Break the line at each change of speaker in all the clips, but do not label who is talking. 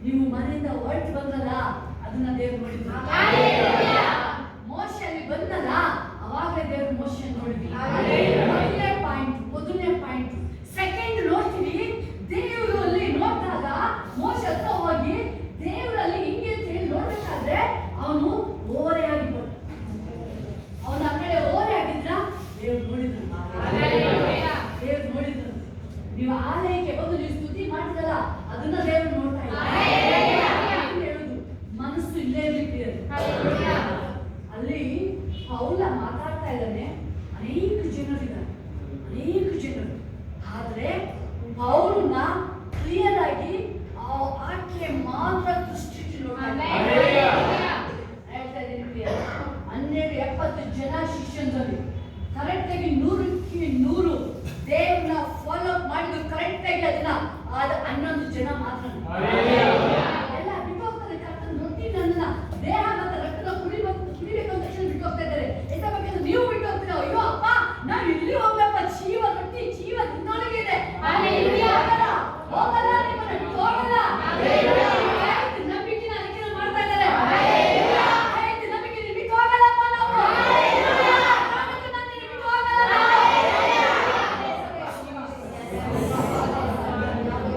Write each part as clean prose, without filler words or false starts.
ನೀವು ಮನೆಯಿಂದ ಹೊರಟು ಬಂದ್ರಲ್ಲ, ಅದನ್ನ ದೇವ್ರು ನೋಡಿದ್ರು. ಮೋಶೆ ಅಲ್ಲಿ ಬಂದಲ್ಲ, ಅವಾಗಲೇ ದೇವ್ರು ಮೋಶೆ ನೋಡಿದ್ವಿ. ಮೊದಲನೇ ಪಾಯಿಂಟ್. ಸೆಕೆಂಡ್ ನೋಡ್ತೀವಿ, ದೇವರು ಅಲ್ಲಿ ನೋಡಿದಾಗ ಮೋಶೆ ಹತ್ರ ಹೋಗಿ ದೇವರಲ್ಲಿ ಹಿಂಗೆ ಅಂತ ಹೇಳಿ ನೋಡ್ಬೇಕಾದ್ರೆ ಅವನು ಓರೆ ಆಗಿಬಿಟ್ಟು, ಅವನ ಆ ಕಡೆ ಓರೆ ಆಗಿದ್ರ ದೇವ್ರು ನೋಡಿದ್ರು. ದೇವ್ರು ನೋಡಿದ್ರು. ನೀವು ಆಲಯಕ್ಕೆ ಬಂದು ನೀವು ಸ್ತುತಿ ಮಾಡ್ತಿರಲ್ಲ, ಅದನ್ನ ದೇವ್ರು ನೋಡ್ತಾ ಇದ್ದಾರೆ. ಮನಸ್ಸು ಇಲ್ಲೇ ಇರ್ಲಿಕ್ಕೆ ಅಲ್ಲಿ ಪೌಲ ಮಾತಾಡ್ತಾ ಇದ್ದಾನೆ. ಅನೇಕ ಜನರಿದ್ದಾರೆ, ಅನೇಕ ಜನರು. ಆದ್ರೆ ಪೌಲನ್ನ ಕ್ಲಿಯರ್ ಆಗಿ ಆಕೆ ಮಾತ್ರ ದೃಷ್ಟಿ ನೋಡ್ತಾ ಹೇಳ್ತಾ ಇದ್ದೀನಿ. 1270 ಜನ ಶಿಷ್ಯಂದಲ್ಲಿ ಕರೆಕ್ಟ್ ಆಗಿ 100ಕ್ಕೆ 100 ದೇವ್ರನ್ನ ಫಾಲೋ ಮಾಡಿದ್ರು. ಕರೆಕ್ಟ್ ಆಗಿ ಅದನ್ನ 11 ಜನ ಮಾತ್ರ ಎಲ್ಲ ಬಿಟ್ಟೋಗ್ತಾರೆ. ಕರ್ತನ ರೊಟ್ಟಿ ನನ್ನ ದೇಹ ಮತ್ತೆ ರಕ್ತದ ಕುಡಿಬೇಕು ಅಂತ ತಕ್ಷಣ ಬಿಟ್ಟೋಗ್ತಾ ಇದ್ದಾರೆ. ಯಾಕಂದ್ರೆ ನೀವು ಬಿಟ್ಟು ಹೋಗ್ತೀರಾ, ಅಯ್ಯೋ ಅಪ್ಪ ನಾವು ಇಲ್ಲಿ ಹೋಗ್ಬೇಕಪ್ಪ, ಜೀವ ರೊಟ್ಟಿ ಜೀವ ನಿನ್ನೊಳಗೆ ಇದೆ, ಹೋಗಲ್ಲ ನಿಮ್ಮನ್ನ ಬಿಟ್ಟು ಹೋಗಲ್ಲ. ನಂಬಿಕೆ ಅದಕ್ಕೆ ಮಾಡ್ತಾ ಇದ್ದಾರೆ. ನಂಬಿಕೆ ಬಿಟ್ಟು ಹೋಗಲ್ಲಪ್ಪ ನಾವು, ಬಿಟ್ಟು ಹೋಗಲ್ಲ.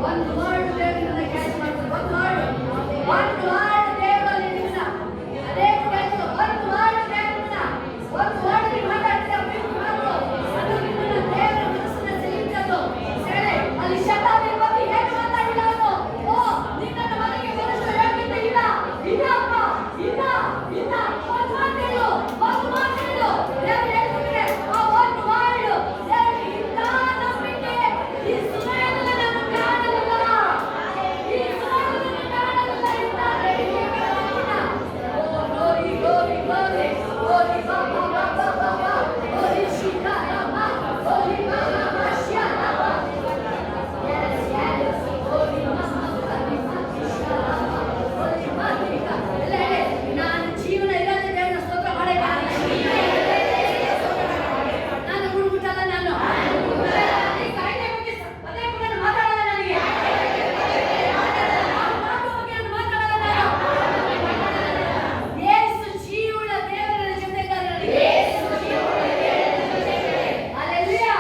ಒಂದು ವರ್ಡ್ ದೇವರನ್ನ ಕ್ಯಾಚ್ ಮಾಡ್ತಾರೆ. ಒಂದು ವರ್ಡ್ ದೇವರಲ್ಲಿ ನಿಮ್ಮನ್ನ ಅದೇ ಕೆಲಸ. ಒಂದು ವರ್ಡ್ ದೇವರನ್ನ ಒಂದು ವರ್ಡ್ ನೀವು ಮಾತಾಡ್ತೀರಾ, ಅದು ನಿಮ್ಮನ್ನ ದೇವರ ಮನಸ್ಸನ್ನ ಸೆಳೆಯುತ್ತದು. ಅಲ್ಲಿ ಶತಾಬ್ದಿ ಬಗ್ಗೆ ಏನು ಮಾತಾಡಿಲ್ಲ ಅವನು. ಓ ನಿನ್ನ ಮನೆಗೆ ಬರಷ್ಟು ಯೋಗ್ಯತೆ ಇಲ್ಲ, ಇಲ್ಲಪ್ಪ, ಇಲ್ಲ ಇಲ್ಲ, ಒಂದು ಮಾತೇಳು, ಒಂದು ಮಾತೇಳು. ದೇವರು ಹೇಳ್ತಿದ್ರೆ ಆ ಒಂದು ವರ್ಡ್ ದೇವರಿಗೆ ಇಂಥ ನಂಬಿಕೆ ಈ ಸಮಯದಲ್ಲಿ ನಾನು ಕಾಣಲಿಲ್ಲ, ಈ ಸಮಯದಲ್ಲಿ ಕಾಣಲಿಲ್ಲ. ಇದ್ದಾರೆ ಓ ಗ್ಲೋರಿ ಗ್ಲೋರಿ ಗ್ಲೋರಿ, ಗ್ಲೋರಿ ಬಾಬಾ ಬಾಬಾ ಬಾಬಾ, ಗ್ಲೋರಿ ಶಿಖಾರಮ್ಮ, ಗ್ಲೋರಿ ಬಾಬಾ ಶಿಖಾರಮ್ಮ. ನಾನು ಜೀವನ ಇಲ್ಲದೆ ದೇವರ ಸ್ತೋತ್ರ ಮಾಡೇ, ನಾನು ಹುಡುಗುಟ್ಟಲ್ಲ. ನಾನು ಈ ಕಾಯಿಲೆ ಬಗ್ಗೆ ಪದೇ ಪದೇ ಮಾತಾಡಲ್ಲ. ನನಗೆ ಮಾತಾಡಲ್ಲ. ನಾನು ಯೇಸು ಜೀವನ ದೇವರ ಜೊತೆ ಇದ್ದಾರೆ. ಹಲ್ಲೆಲೂಯಾ.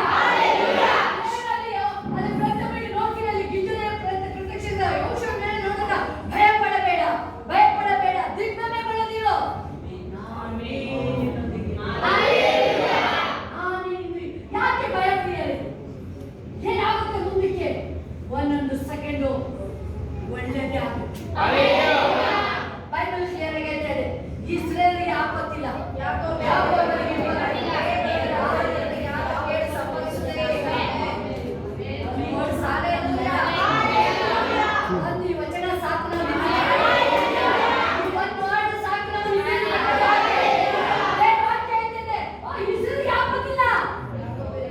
ಅಲ್ಲಿ ಪ್ರಥಮವಾಗಿ ನೋಡ್ತೀವಿ, ಅಲ್ಲಿ ಗಿಜ್ಜುನ ಪ್ರತ್ಯಕ್ಷ ಯೋಷುವ ಮೇಲೆ ನೋಡಿದಾಗ ಭಯಪಡಬೇಡ, ಭಯಪಡಬೇಡ, ದಿಗ್ಭ್ರಮೆಗೊಳ್ಳದಿರು, ನಾನೇ ನಿನ್ನೊಂದಿಗೆ. ಯಾಕೆ ಭಯ ಪ್ರಿಯರೇ? ಏನಾಗುತ್ತೆ ಮುಂದಕ್ಕೆ? ಒಂದೊಂದು ಸೆಕೆಂಡು ಒಳ್ಳೆದೇ ಆಗುತ್ತೆ. ಬೈಬಲ್ ಕ್ಲಿಯರ್ ಆಗಿ ಹೇಳ್ತಾ ಇದೆ, ಇಸ್ರೇಲ್ಗೆ ಆಪತ್ತಿಲ್ಲ. ಯಾಕೋಬನಿಗೆ ಸಾಲೇ ಒಂದು ಈ ವಚನ ಸಾಕು. ಒಂದು ವರ್ಡ್ ಸಾಕು. ಇಸ್ರೇಲ್ಗೆ ಆಪತ್ತಿಲ್ಲ,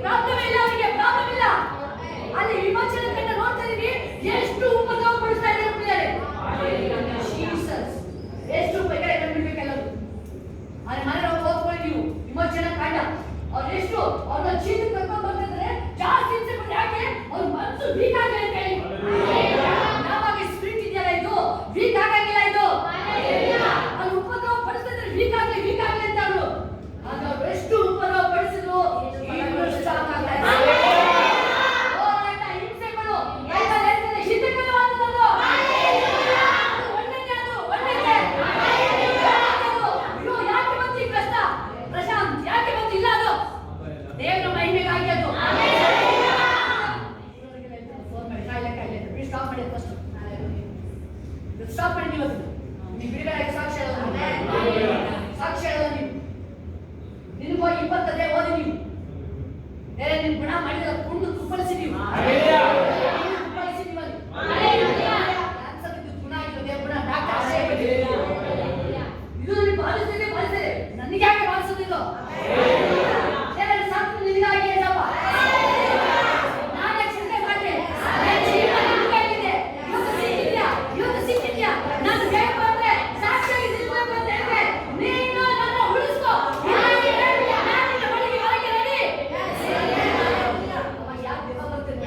ಪ್ರಾಬ್ಲಮ್ ಇಲ್ಲ, ಅವರಿಗೆ ಪ್ರಾಬ್ಲಮ್ ಇಲ್ಲ. ಅಲ್ಲಿ ವಿಮೋಚನೆ ಕಂಡು ನೋಡ್ತಾ ಇದೀವಿ, ಎಷ್ಟು ಉಪದ್ರವ ಪಡಿಸ್ತಾ ಇದ್ದಾರೆ ಪ್ರಿಯರೇ. ಜೀಸಸ್ ಎಷ್ಟು ಉಪಕಾರ ಕಂಡಿರ್ಬೇಕೆಲ್ಲರೂ. ಅಲ್ಲಿ ಮನೆ ಓದ್ಕೊಳ್ಳಿ ನೀವು, ವಿಮೋಚನೆ ಕಾಂಡ. ಅವ್ರು ಎಷ್ಟು ಅವ್ರನ್ನ ಚೀಟಿ ಕರ್ಕೊಂಡು ಬರ್ತಿದ್ರೆ ಜಾಸ್ತಿ ಹಿಂಸೆ ಪಟ್ಟು. ಯಾಕೆ? ಅವ್ರ ಮನಸ್ಸು ವೀಕ್ ಆಗಲಿ ಅಂತ ಹೇಳಿ. ಯಾವಾಗ ಸ್ಪಿರಿಟ್ ಇದೆಯಲ್ಲ, ಇದು ವೀಕ್ ಆಗಂಗಿಲ್ಲ. ಇದು ಅಲ್ಲಿ ಉಪದ್ರವ ಪಡಿಸಿದ್ರೆ ವೀಕ್ ಆಗಲಿ ಅಂತ ಅವರು. ಆಗ ಅವ್ರು ಎಷ್ಟು ಉಪದ್ರವ ಪಡಿಸಿದ್ರು, ಸ್ಟಾಪ್ ಆಗ್ತಾ ಇದೆ. ಹೋರಾಟ, ಹಿಂಸೆಗಳು, ಹಿಂದೆಗಳು ಆದದ್ದು ಒಳ್ಳೆದೇ. ಅದು ಒಳ್ಳೆದೇ. ಅಯ್ಯೋ ಯಾಕೆ ಬಂತು ಈ ಕಷ್ಟ ಪ್ರಶಾಂತ್? ಯಾಕೆ ಬಂತು? ಇಲ್ಲ, ಅದು ದೇವರ ಮಹಿಮೆಗಾಗಿ. ಅದು ಸ್ಟಾಪ್ ಮಾಡಿ, ಫಸ್ಟ್ ಸ್ಟಾಪ್ ಮಾಡಿ. ನೀವು ನೀವು ಬಿಡುಗಡೆ ಸಾಕ್ಷಿ ಹೇಳೋದು, ಸಾಕ್ಷಿ ಹೇಳೋದು. ನೀವು ನಿನಗೆ ಹೋಗಿ 20 ಅದೇ ಓದಿ. ನೀವು ಬೇರೆ ನಿಮ್ ಗುಣ ಮಾಡಿದ ಕುಂಡು ತುಪ್ಪಳಿಸಿ. ನೀವು ತುಪ್ಪಳಿಸಿ. ನೀವು ಕ್ಯಾನ್ಸರ್ ಇದ್ದು ಗುಣ ಆಗಿದ್ದು ದೇವ್ರ ಗುಣ ಡಾಕ್ಟರ್ ಇದು ನೀವು ಪಾಲಿಸಿದೆ. ನನಗೆ ಯಾಕೆ ಪಾಲಿಸೋದಿಲ್ಲ? ಸಾಕು ನಿನಗಾಗಿ ಹೇಳಪ್ಪ. ನಾನೇ ಚಿಂತೆ ಮಾಡಿದೆ. ಇವತ್ತು ಸಿಕ್ಕಿದ್ಯಾ? ನಾನು ಬೇಕು ಅಂದ್ರೆ ಸಾಕ್ಷಿಯಾಗಿ ನಿಲ್ಬೇಕು ಅಂತ ಹೇಳಿದ್ರೆ ನೀನು ನನ್ನ ಉಳಿಸ್ಕೋ. ನಾನು ನಿನ್ನ ಬಳಿಗೆ ಹೊರಗೆ ರೆಡಿ. ಯಾಕೆ ಬರ್ತೀನಿ?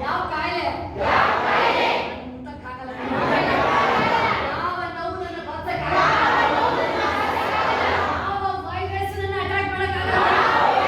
ಯಾವ ಕಾಯಿಲೆ ಯಾವ ನೋವನ್ನು ಬರ್ಸಕ್ಕಾಗಲ್ಲ, ಯಾವ ವೈರಸ್ ಅಟ್ರಾಕ್ಟ್ ಮಾಡಕ್ಕಾಗಲ್ಲ.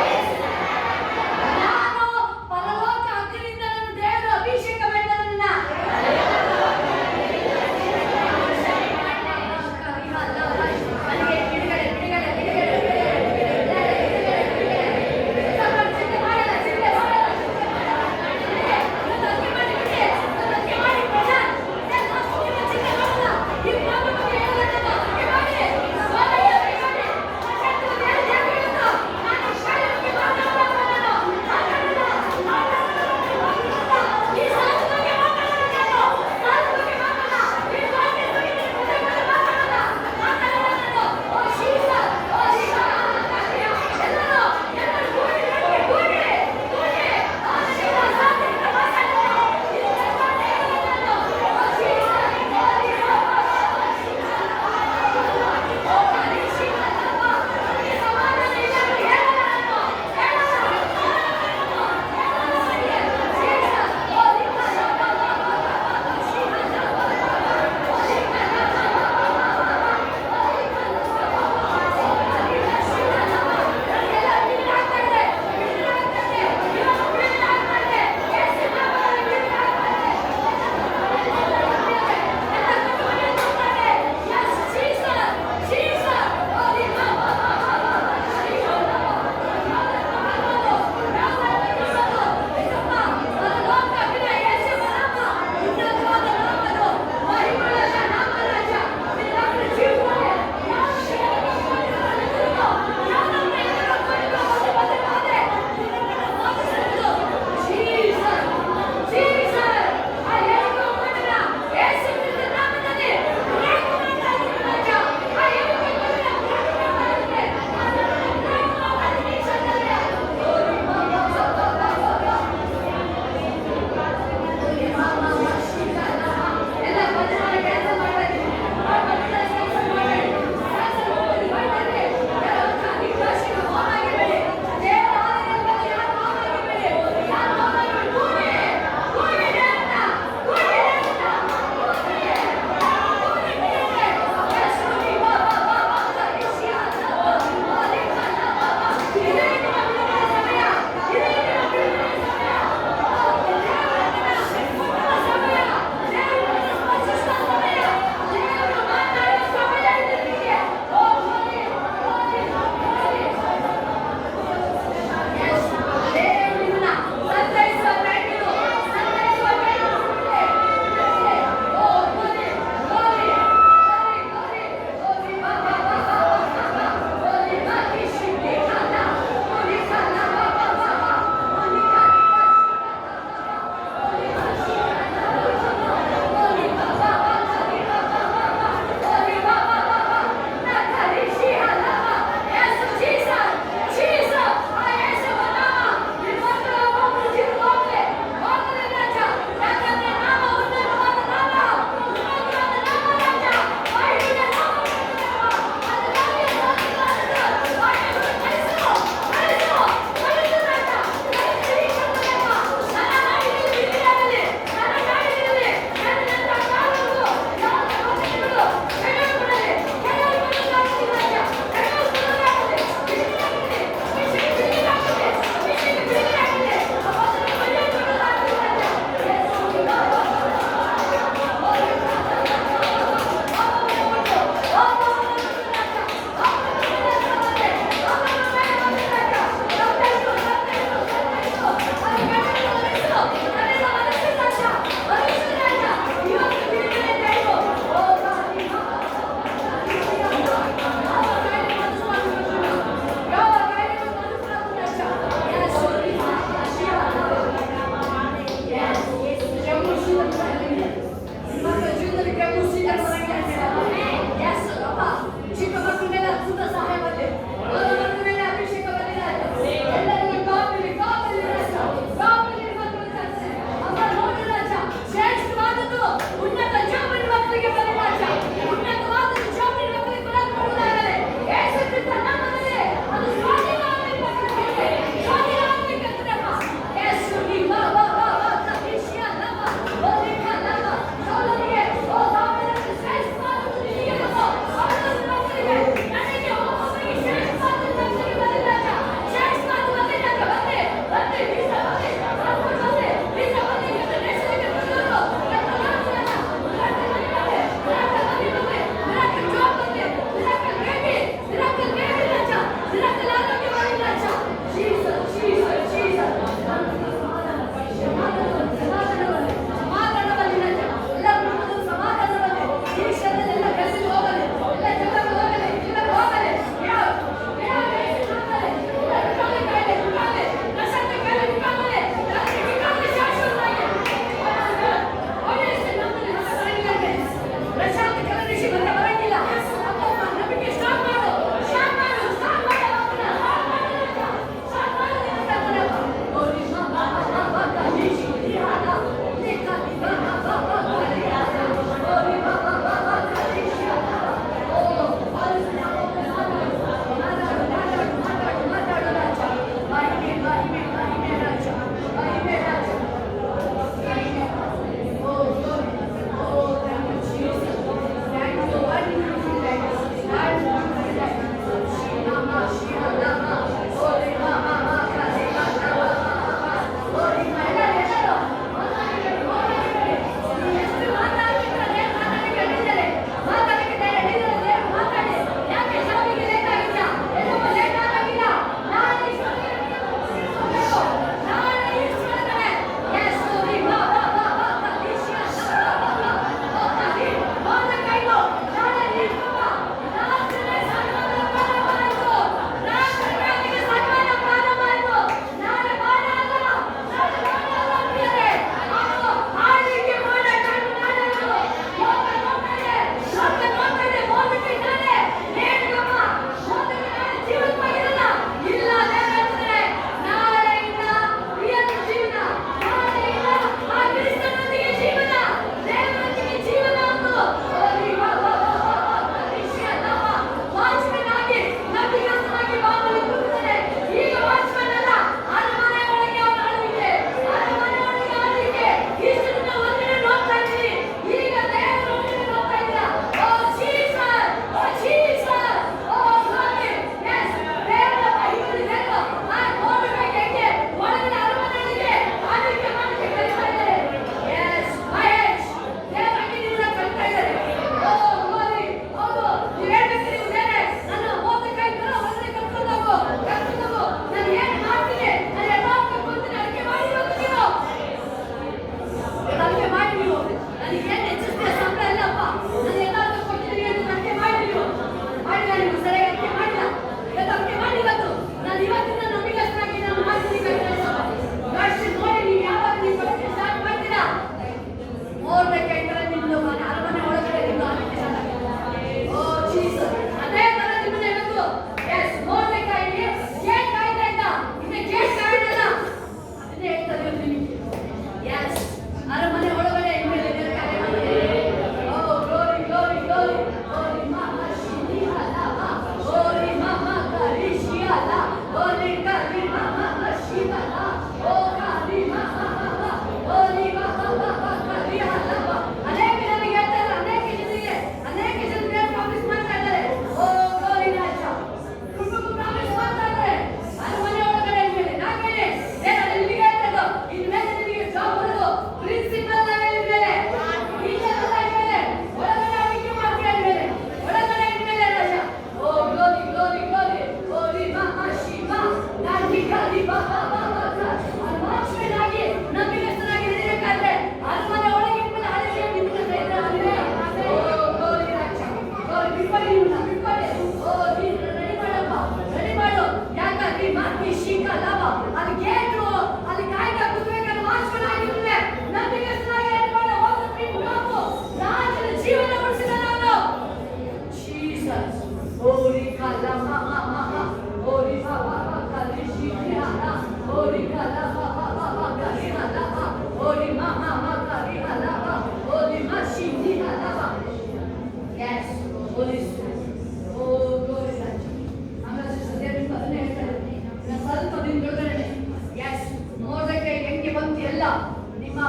ನಿಮ್ಮ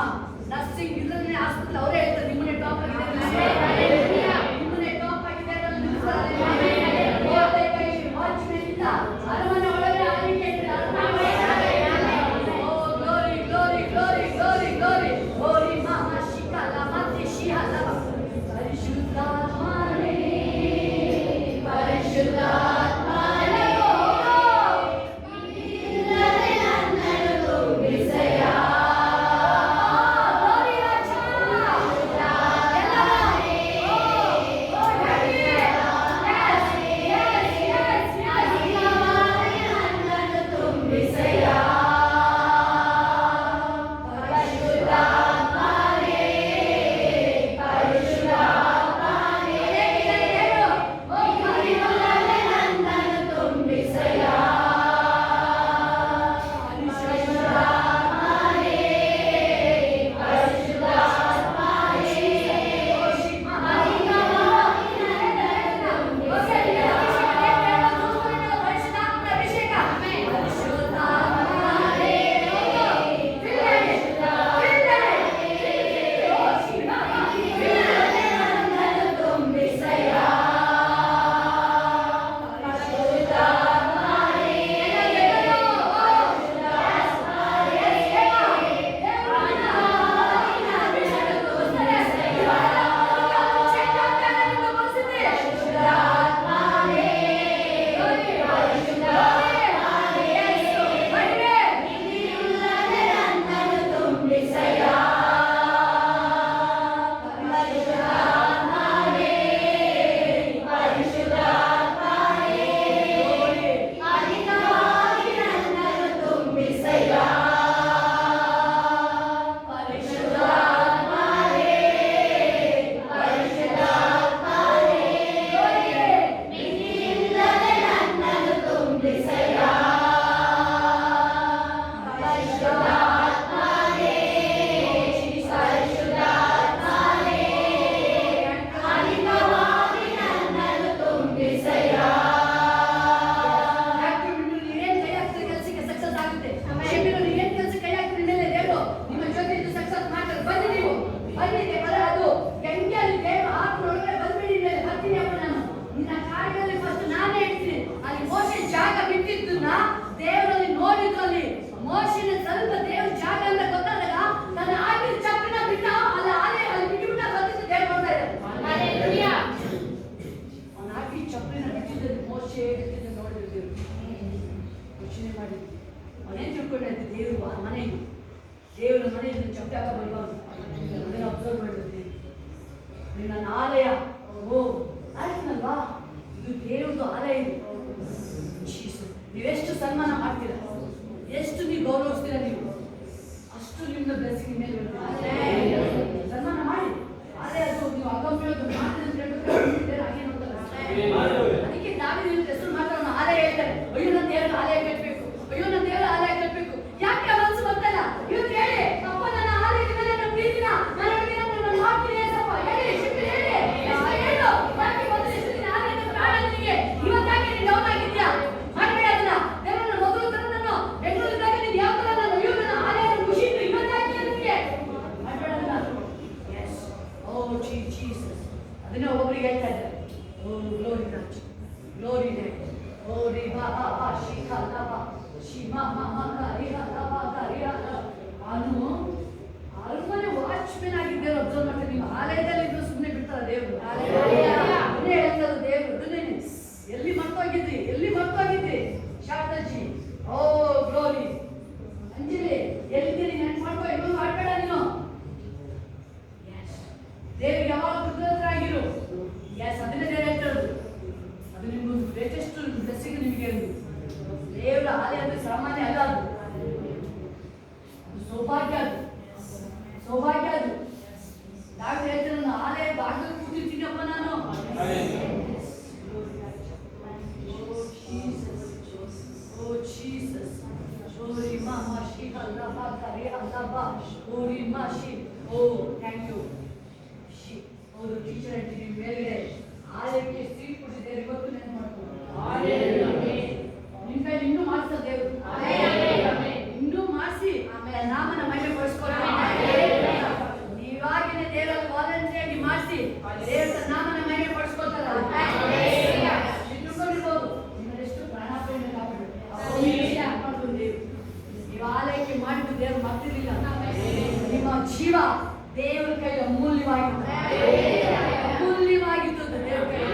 ನರ್ಸಿಂಗ್ ಇದನ್ನೇ ಆಸ್ಪತ್ರೆ ಅವರೇ ಹೇಳ್ತಾರೆ ನಿಮ್ಮನ್ನೇ ಟಾಪ್ ಆಗಿದೆ ನಿಮ್ಮನ್ನೇ ಟಾಪ್ ಆಗಿದೆ ವಾಚ್ಮೆನ್ ಇಲ್ಲ ಅರಮನೆ ಒಳಗೆ ಆಳ್ವಿಕೆ glory glory glory glory glory ಓರಿ ಮಾಮ ಶಿಕಲ ಮತ್ತೆ ಶಿಹಲ ಪರಿಶುದ್ಧಾತ್ಮನೇ ಪರಿಶುದ್ಧಾತ್ಮನೇ ದೇವರಲ್ಲಿ ನೋಡಿದ್ರಲ್ಲಿ ಮೋಶೆನ ಸ್ವಲ್ಪ ದೇವ್ರ ಜಾಗ ಅಂತ ಗೊತ್ತಾದಾಗ ನನ್ನ ಆಗಿನ ಚಪ್ಪಲಿನ ಬಿಟ್ಟ ಅಲ್ಲ ಅಲ್ಲಿ ಬಿಟ್ಟು ಬಂದಿದ್ದು ದೇವ್ರು ಬರ್ತಾ ಇದ್ದಾರೆ. ಅವನ ಹಾಕಿ ಚಪ್ಪಲಿನ ಬಿಟ್ಟಿದ್ದು ಮೋಶೆ ನೋಡಿದ್ರು ಯೋಚನೆ ಮಾಡಿದ್ವಿ. ಅವನೇನ್ ತಿಳ್ಕೊಂಡಿದ್ದೆ ದೇವರು ಆ ಮನೆಗೆ ದೇವರ ಮನೆಯಲ್ಲಿ ಚಪ್ಪಲಿ ಹಾಕ ಬರುವಾಗ ಅದನ್ನ ಅಬ್ಸರ್ವ್ ಮಾಡಿದ್ವಿ. ನನ್ನ ಆಲಯ ಓ ಆಯ್ತಲ್ವಾ ಇದು ದೇವ್ರದ್ದು ಆಲಯ ಇದು. ನೀವೆಷ್ಟು ಸನ್ಮಾನ ಮಾಡ್ತೀರಾ, ಎಷ್ಟು ನೀವು ಗೌರವಿಸ್ತೀರಾ, ನೀವು ಅಷ್ಟು ನಿಮ್ಮ ಬ್ಲೆಸ್ಸಿಂಗ್ ಮೇಲೆ ಸನ್ಮಾನ ಮಾಡಿ. ಅದೇ ಅದು ನೀವು ಅಗಂಬೀಳೋದು ಅದಕ್ಕೆ ನಾವೇ ಹೆಸರು ಮಾತಾಡೋಣ. ಆಲಯ ಹೇಳ್ತಾರೆ, ಅಯ್ಯೋ ನನ್ನ ದೇವರ ಆಲಯ ಕಟ್ಟಬೇಕು, ಅಯ್ಯೋ ನನ್ನ ದೇವರ ಆಲಯ ಕಟ್ಟಬೇಕು. ಯಾಕೆ ಮನಸ್ಸು ಬರ್ತಲ್ಲ? ಇವತ್ತು ಹೇಳಿ ಅಪ್ಪ ನನ್ನ ಆಲಯದ ಮೇಲೆ ನನ್ನ ಪ್ರೀತಿನ ನಾನು ಮಾಡ್ತೀನಿ ಸಪ್ಪ ಹೇಳಿ ಶಿಲ್ಪಿ ಹೇಳಿ ಹೇಳು. ಯಾಕೆ ಮೊದಲು ಆಲಯದ ಪ್ರಾಣ ನಿನಗೆ ಇವತ್ತಾಗಿ ನೀನು ಡೌನ್ ಆಗಿದ್ಯಾ? ಮಾಡಬೇಡ ಅದನ್ನ. ದೇವರನ್ನ ಮೊದಲು ಅವನು ಅರಮನೆ ವಾಚ್ಮೆನ್ ಆಗಿದ್ದೇವೆ ಅಬ್ಸರ್ವ್ ಮಾಡ್ತಾರೆ. ನೀವು ಆಲಯದಲ್ಲಿ ಇದ್ದು ಸುಮ್ಮನೆ ಬಿಡ್ತಾರ ದೇವರು? ಅದನ್ನೇ ಹೇಳ್ತಾರೆ ದೇವರು. ಅದನ್ನೇ ಎಲ್ಲಿ ಮರ್ತೋಗಿದ್ರಿ, ಎಲ್ಲಿ ಮರ್ತೋಗಿದ್ರಿ ಶಾರದಾಜಿ? ಓ ಗ್ಲೋರಿ. ಅಂಜಲಿ ಎಲ್ಲಿದ್ದೀರಿ? ನೆನ್ಪು ಮಾಡ್ಕೋ, ಇನ್ನೊಂದು ಮಾಡ್ಬೇಡ ನೀನು. ದೇವ್ರಿಗೆ ಯಾವಾಗ ಕೃತಜ್ಞರಾಗಿರು. ಅದನ್ನೇ ದೇವ್ರು ಹೇಳ್ತಾರದು. ಅದು ನಿಮ್ಗೊಂದು ಗ್ರೇಟೆಸ್ಟ್ ಬ್ಲೆಸ್ಸಿಂಗ್ ನಿಮಗೆ ಹೇಳುದು. ದೇವರ ಆಲಯ ಅಂದ್ರೆ ಸಾಮಾನ್ಯ ಅಲ್ಲ, ಅದು ಸೌಭಾಗ್ಯ. ಅದು ಸೌಭಾಗ್ಯ. ಅದು ನಾವು ಹೇಳ್ತಾರೆ, ನಾನು ಆಲಯ ಬಾಗಿಲು ಕೂತಿರ್ತೀನಪ್ಪ ನಾನು. Oh Jesus, Shori Mama Shi Allah Kare Allah Shori Mashi. Oh, thank you. Shi. Oh, the teacher and the ಮೇಲ್ಗಡೆ ಆಲಯಕ್ಕೆ ಸೀಟ್ ಕೊಟ್ಟಿದ್ದಾರೆ. ಇವತ್ತು ನೆನಪು ಮಾಡ್ಕೊಂಡು ನಿಮ್ಮ ಕೈಲಿ ಇನ್ನೂ ಮಾಡಿಸ್ತಾರೆ ದೇವರು. ಇನ್ನೂ ಮಾಡಿಸಿ ಆಮೇಲೆ ನಾಮನ ಮಹಿಮೆ ಪಡಿಸ್ಕೊಳ್ಳಿ. ನೀವಾಗಿನ ದೇವರಲ್ಲಿ ವಾಲಂಟಿಯರ್ ಮಾಡಿಸಿ ದೇವರ ನಾಮನ ಮಹಿಮೆ ಪಡಿಸ್ಕೊಳ್ತಾರ. ತಿಳ್ಕೊಂಡಿರ್ಬೋದು ನಿಮ್ಮದೆಷ್ಟು ಪ್ರಾಣಾಪಾಯ ಕಾಪಾಡು. ನೀವು ಆಲಯಕ್ಕೆ ಮಾಡಿದ್ದು ದೇವರು ಮಾಡ್ತಿರ್ಲಿಲ್ಲ. ನಿಮ್ಮ ಜೀವ ದೇವರ ಕೈಲಿ ಅಮೂಲ್ಯವಾಗಿತ್ತು. ಅಮೂಲ್ಯವಾಗಿತ್ತು ದೇವರ ಕೈಲಿ.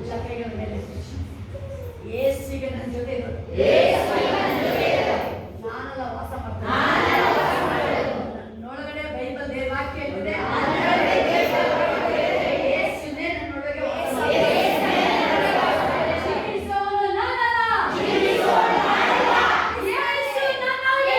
ಎಲ್ಲ ಕೈಗಳ ಮೇಲೆ ಯೇಸುವಿಗೆ ನನ್ನ ಜೊತೆ ಇರು. ನಾನೆಲ್ಲ ವಾಸ ಮಾಡ್ತೇನೆ. ನನ್ನೊಳಗಡೆ ಬೈಬಲ್ ದೇವ್ರ ವಾಕ್ಯ ಹೇಳ್ತಿದೆ. ಯೇಸುನೇ ನನ್ನೊಳಗೆ ವಾಸ ಮಾಡ್ತಾನೆ. ಜೀವಿಸೋನು ನಾನಲ್ಲ. ಯೇಸು ನನ್ನೊಳಗೆ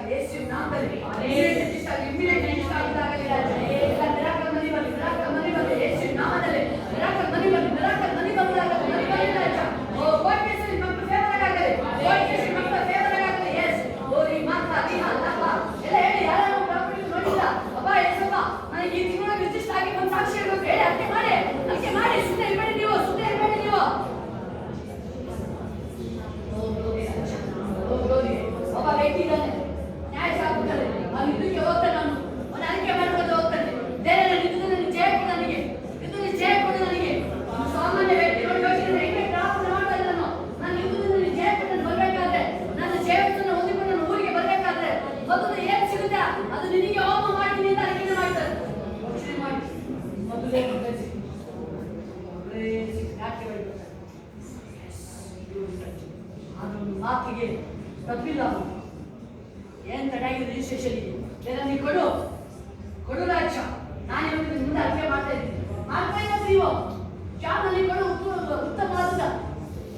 ಯೇಸು ನಾಮದಲ್ಲಿ ಇಮಿಡಿಯೇಟ್ ಇಷ್ಟ ಆಗಿದಾಗಲಿ ರಾಜ ಎಲ್ಲ ಮಿರಾಕಲ್ ಮನಿ ಬರಲಿ ಯೇಸು ನಾಮದಲ್ಲಿ ಮಿರಾಕಲ್ ಮನಿ ಬರಲಾಗಲಿ ಮನಿ ಬರಲಿ ರಾಜ. ಓ ಗಾಡ್ ಬ್ಲೆಸ್ ಯು ಮಕ್ಕಳು ಫೇವರ್ ಆಗಲಿ ಗಾಡ್ ಬ್ಲೆಸ್ ಯು ಮಕ್ಕಳು ಫೇವರ್ ಆಗಲಿ ಯೆಸ್ ಓರಿ ಮಾತಾ ದಿಹಾ ಲಪ್ಪ ಎಲ್ಲ ಹೇಳಿ ಯಾರು ಪ್ರಾಪರ್ಟಿ ನೋಡಿಲ್ಲ ಅಪ್ಪ ಯೇಸಪ್ಪ ನನಗೆ ಈ ತಿಂಗಳ ರಿಜಿಸ್ಟರ್ ಆಗಿ ಒಂದು ಸಾಕ್ಷಿ ಇರಬೇಕು ಹೇಳಿ ಅದಕ್ಕೆ ಮಾಡಿ ಸುಮ್ಮನೆ ಇರಬೇಡಿ ನೀವು ಒಬ್ಬ ವ್ಯಕ್ತಿ ಇದ್ದಾನೆ ನ್ಯಾಯ ಸಾಕುತ್ತಾರೆ ಅವ್ನು ಇದಕ್ಕೆ ಹೋಗ್ತಾನೆ ಅವನು ಅರಿಕೆ ಮಾಡ್ಕೊಂಡು ಹೋಗ್ತಾನೆ ದೇವರ ನಿಂತು ಜಯ ಕೊಡು ನನಗೆ ಜಯ ಕೊಡು ನನಗೆ ಸಾಮಾನ್ಯ ವ್ಯಕ್ತಿ ನೋಡಿ ಯೋಚನೆ ಹೆಂಗೆ ಪ್ರಾರ್ಥನೆ ಮಾಡ್ತಾ ಇದ್ದಾನು ನಾನು ಇದನ್ನು ಜಯ ಕೊಟ್ಟು ಬರಬೇಕಾದ್ರೆ ನನ್ನ ಜಯವನ್ನು ಹೊಂದಿಕೊಂಡು ನನ್ನ ಊರಿಗೆ ಬರಬೇಕಾದ್ರೆ ಮೊದಲು ಏನು ಸಿಗುತ್ತೆ ಅದು ನಿನಗೆ ಹೋಮ ಮಾಡ್ತೀನಿ ಅಂತ ಅರಿಕೆ ಮಾಡ್ತಾರೆ ಯೋಚನೆ ಮಾಡಿ ಮೊದಲೇ ಮಾತಿಗೆ ತಪ್ಪಿಲ್ಲ ಏನ್ ತಡಾಗಿ ರಿಜಿಸ್ಟ್ರೇಷನ್ ಇದೆ ಬೇರೆ ನೀವು ಕೊಡು ರಾಜ ನಾನು ಇವತ್ತು ಮುಂದೆ ಅರ್ಕೆ ಮಾಡ್ತಾ ಇದ್ದೀನಿ ನೀವು ಜಾಬ್ನಲ್ಲಿ ಕೊಡು ಉತ್ತಮವಾದ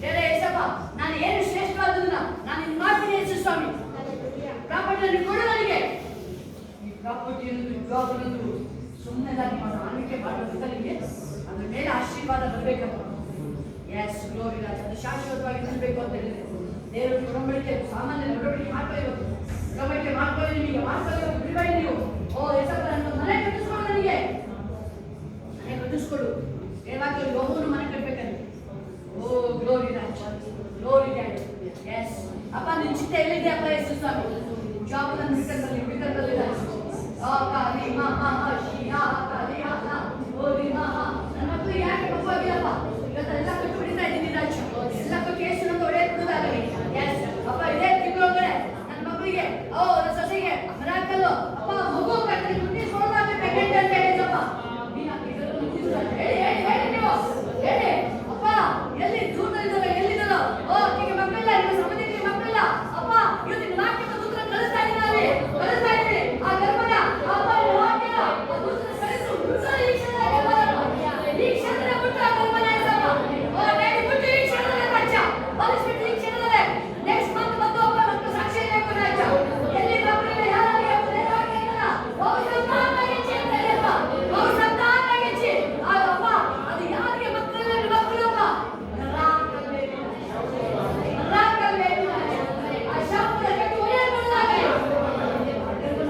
ಬೇರೆ ಯೇಸಪ್ಪ ನಾನು ಏನು ಶ್ರೇಷ್ಠವಾದದನ್ನ ನಾನು ಇನ್ನು ಮಾಡ್ತೀನಿ ಯೇಸು ಸ್ವಾಮಿ ಪ್ರಾಪರ್ಟಿ ಕೊಡು ನನಗೆ ಈ ಪ್ರಾಪರ್ಟಿ ಜಾಬ್ ಅನ್ನೋದು ಸುಮ್ಮನೆದಾಗಿ ಮಾಡೋ ಆಳ್ವಿಕೆ ಮಾಡೋ ನಿಮಗೆ ಅದ್ರ ಮೇಲೆ ಆಶೀರ್ವಾದ ಬರಬೇಕಪ್ಪ ಎಸ್ ಗ್ಲೋರಿ ರಾಜ ಅದು ಶಾಶ್ವತವಾಗಿ ನಿಲ್ಲಬೇಕು ಅಂತ ಹೇಳಿದೆ ದೇವರು ಒಡಂಬಡಿಕೆ ಸಾಮಾನ್ಯ ಒಡಂಬಡಿಕೆ ಮಾಡ್ಕೊಳ್ಳಿ ನಿಮಗೆ ಬಿಡಬೇಡಿ ನೀವು ಓ ಯೇಸಪ್ಪ ನನ್ನ ಮನೆ ಕಟ್ಟಿಸ್ಕೊಡು ನನಗೆ ಮನೆ ಕಟ್ಟಿಸ್ಕೊಡು ಏನಾಗ್ತದೆ ಒಬ್ಬನು ಮನೆ ಕಟ್ಟಬೇಕಂದ್ರೆ ಓ ಗ್ಲೋರಿ ರಾಜ ಗ್ಲೋರಿ ಡ್ಯಾಡ್ ಎಸ್ ಅಪ್ಪ ನಿನ್ನ ಚಿತ್ತ ಎಲ್ಲಿದೆ ಅಪ್ಪ ಯೇಸು ಸ್ವಾಮಿ ಜಾಬ್ ನನ್ನ ಬಿಟ್ಟಲ್ಲಿ ಕಾಲಿ ಮಾ ಶಿಯಾ ಕಾಲಿ ಓರಿ ಮಾ ನನ್ನ ಮಕ್ಕಳು ಯಾಕೆ ಮಕ್ಕಳಾಗಿಲ್ಲಪ್ಪ ಇವತ್ತೆಲ್ಲ ಕಟ್ಟು ಬಿಡ್ತಾ ಇದ್ದೀನಿ ರಾಜ ಎಲ್ಲ ಕೇಸು ನಂದು ಒಡೆಯ ಬಿಡುವುದಾಗಲಿ ಎಸ್ ಅಪ್ಪ ಇದೇ ತಿಂಗಳೊಳಗಡೆ ನನ್ನ ಮಕ್ಕಳಿಗೆ ನನ್ನ ಸೊಸೆಗೆ ಮರಾಕಲ್ಲು ಅಪ್ಪ ಮಗು ಕಟ್ಟಲಿ ಮುಂದೆ ಸೋಲಾಗ ಪ್ರೆಗ್ನೆಂಟ್ ಅಂತ ಹೇಳಿದಪ್ಪ ಹೇಳಿ ನೀವು ಹೇಳಿ ಅಪ್ಪ ಎಲ್ಲಿ ದೂರದಲ್ಲಿದ್ದಾರೋ ಎಲ್ಲಿದ್ದಾರೋ ನಿಮಗೆ ಮಕ್ಕಳಿಲ್ಲ ನಿಮ್ಮ ಸಂಬಂಧಿಕರಿಗೆ ಮಕ್ಕಳಿಲ್ಲ ಅಪ್ಪ ಇವತ್ತಿನ ವಾಕ್ಯದ ದೂತರ ಕಳಿಸ್ತಾ ಇದ್ದೀವಿ ಆ ಗರ್ಭನ ಅಪ್ಪ ವಾಕ್ಯನ ಆ ದೂತರ ಕಳಿಸು ಈ ಕ್ಷಣದಲ್ಲಿ ಈ ಕ್ಷಣದಲ್ಲಿ ಬಿಟ್ಟು ಆ ಗರ್ಭನ ಓ ಡ್ಯಾಡಿ ಬಿಟ್ಟು ಈ ಕ್ಷಣದಲ್ಲಿ ರಾಜ ಪಾಲಿಸ್ಬಿಟ್ಟು ಈ ಕ್ಷಣದಲ್ಲಿ ನೆಕ್ಸ್ಟ್ ಮಂತ್ ಬಂದು ಒಬ್ಬ ಮಕ್ಕಳು ಸಾಕ್ಷಿ ಬೇಕು ರಾಜ ಎಲ್ಲಿ ಮಕ್ಕಳಿಗೆ ಯಾರಿಗೆ ಪ್ರೇರಣೆಯಾಗಿಲ್ಲ ಅವ್ರ ಸಂತಾನವಾಗಿ ಚೇತನಪ್ಪ ಅವ್ರ ಸಂತಾನವಾಗಿ ಅಪ್ಪ ಅದು ಯಾರಿಗೆ ಮಕ್ಕಳಪ್ಪ ರಾಕಲ್ಬೇಕು ಆ ಶಾಪದ ಕಟ್ಟು ಒಳ್ಳೆಯದಾಗಲಿ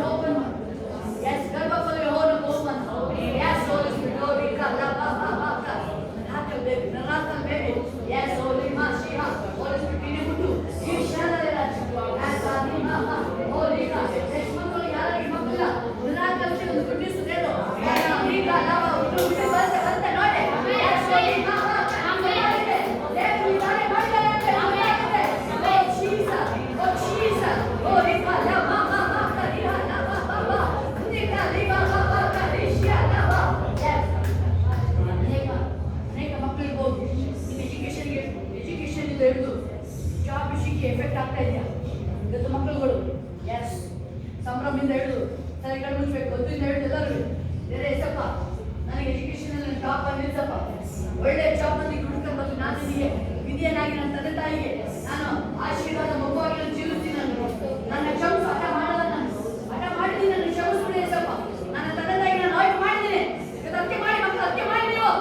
ಓಪನ್ ಎಸ್ ಗರ್ಭಫಲ ಓಪನ್ ಎಸ್ ಹೋಲಿ ಸ್ಪಿರಿಟ್ ಹೋಲಿ ರಾಕಲ್ಬೇಕು ಎಸ್ ಹೋಲಿ ಮಾ ಶಿಹಾ ಹೋಲಿ ಸ್ಪಿರಿಟ್ ಇಲ್ಲಿ ಬಿಟ್ಟು ಈ ಕ್ಷಣದಲ್ಲಿ ರಾಜ ಎಸ್ ಆದಿ ಮಾ ಹೋಲಿ ನೆಕ್ಸ್ಟ್ ಮಕ್ಕಳು ಯಾರಿಗೆ ಮಕ್ಕಳಿಲ್ಲ ರಾಕಲ್ಗೆ ಒಂದು ಗುಡ್ಡಿಸುತ್ತೇನೋ ಈಗ ನಾವು ಬಂತೆ ನೋಡಿ ಎಸ್ ಹೋಲಿ ಮಾ ಜಾಬ್ ವಿಷಯಕ್ಕೆ ಎಫೆಕ್ಟ್ ಆಗ್ತಾ ಇದೆಯಾ ಇವತ್ತು ಮಕ್ಕಳುಗಳು ಎಸ್ ಸಂಭ್ರಮದಿಂದ ಹಿಡಿದು ತಲೆಗಳು ಮುಚ್ಚಬೇಕು ಗೊತ್ತಿಂದ ಹಿಡಿದು ಎಲ್ಲರೂ ಬೇರೆ ಎಸಪ್ಪ ನನಗೆ ಎಜುಕೇಶನ್ ಅಲ್ಲಿ ಟಾಪ್ ಆಗಿರ್ತಪ್ಪ ಒಳ್ಳೆ ಜಾಬ್ ಅಲ್ಲಿ ಹುಡುಕೊಂಡು ಬಂದು ನಾನು ನಿನಗೆ ವಿಧಿಯನಾಗಿ ನನ್ನ ತಂದೆ ತಾಯಿಗೆ ನಾನು ಆಶೀರ್ವಾದ ಮಗುವಾಗಿ ನಾನು ಜೀವಿಸ್ತೀನಿ ನನ್ನ ಕ್ಷಮಿಸು ಹಠ ಮಾಡಲ್ಲ ನಾನು ಹಠ ಮಾಡಿದ್ದೀನಿ ನನ್ನ ಕ್ಷಮಿಸ್ಬಿಡಿ ಎಸಪ್ಪ ನನ್ನ ತಂದೆ ತಾಯಿಗೆ ನಾನು ಆಯ್ಕೆ ಮಾಡಿದ್ದೀನಿ ಅದಕ್ಕೆ ಮಾಡಿ ಮಕ್ಕಳು ಅದಕ್ಕೆ ಮಾಡಿ ನೀವು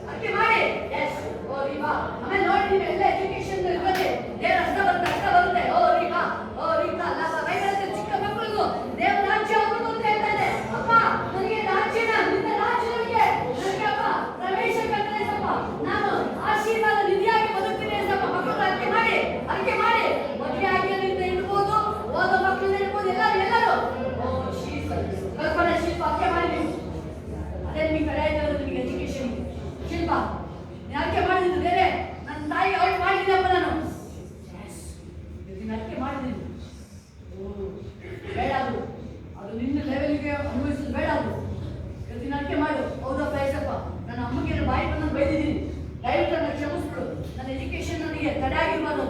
ಅದಕ್ಕೆ ಮಾಡಿ ಎಸ್ ಓ ರೀವಾ ಆಮೇಲೆ ನೋಡಿ ನೀವು ಎಲ್ಲ ಎಜುಕೇಶನ್ ಇರ್ತದೆ ದೇವರ ಅರ್ಥ ಬರುತ್ತೆ ಓ ರೀವಾ ಬೈಬಲ್ ಚಿಕ್ಕ ಮಕ್ಕಳಿಗೂ ದೇವರ ರಾಜ್ಯ ಅವರು ಅಂತ ಹೇಳ್ತಾರೆ ಅಪ್ಪ ನನಗೆ ರಾಜ್ಯನ ನಿನ್ನ ರಾಜ್ಯಕ್ಕೆ ನನಗೆ ಅಪ್ಪ ಪ್ರವೇಶ ಕಲ್ಪಿಸಪ್ಪ ನಾನು ಆಶೀರ್ವಾದ ನಿಧಿಯಾಗಿ ಬದುಕ್ತೀನಿ ಅಂತ ಮಕ್ಕಳು ಅದಕ್ಕೆ ಮಾಡಿ ಮದುವೆ ಆಗಿದ್ದರಿಂದ ಇರ್ಬೋದು ಓದೋ ಮಕ್ಕಳಿಂದ ಇರ್ಬೋದು ಎಲ್ಲರೂ ಓ ಕಲ್ಪನೆ ಶಿಲ್ಪ ಅದಕ್ಕೆ ಮಾಡಿ ನೀವು ಅದೇ ನಿಮಗೆ ಕಡೆ ಆಯ್ತು ನಿಮಗೆ ಎಜುಕೇಶನ್ ಶಿಲ್ಪ ಯಾಕೆ ಮಾಡಿದ್ದು ಬೇರೆ ನನ್ನ ತಾಯಿ ಅವ್ರು ಮಾಡಿದ್ದೀನಪ್ಪ ನಾನು ಅದಕ್ಕೆ ಮಾಡಿದ್ದೀನಿ ಬೇಡ ಅದು ನಿನ್ನ ಲೆವೆಲ್ಗೆ ಅನುಭವಿಸೋದು ಬೇಡ ಇವತ್ತಿನ ಅದಕ್ಕೆ ಮಾಡು ಹೌದಪ್ಪ ಯೇಸಪ್ಪ ನನ್ನ ಅಮ್ಮಗೆ ಬಾಯಿ ಬಂದು ಬೈದಿದ್ದೀನಿ ದಯವಿಟ್ಟು ನನ್ನ ಕ್ಷಮಿಸ್ಬಿಡು ನನ್ನ ಎಜುಕೇಶನ್ ನನಗೆ ತಡೆ ಆಗಿರ್ಬಾರ್ದು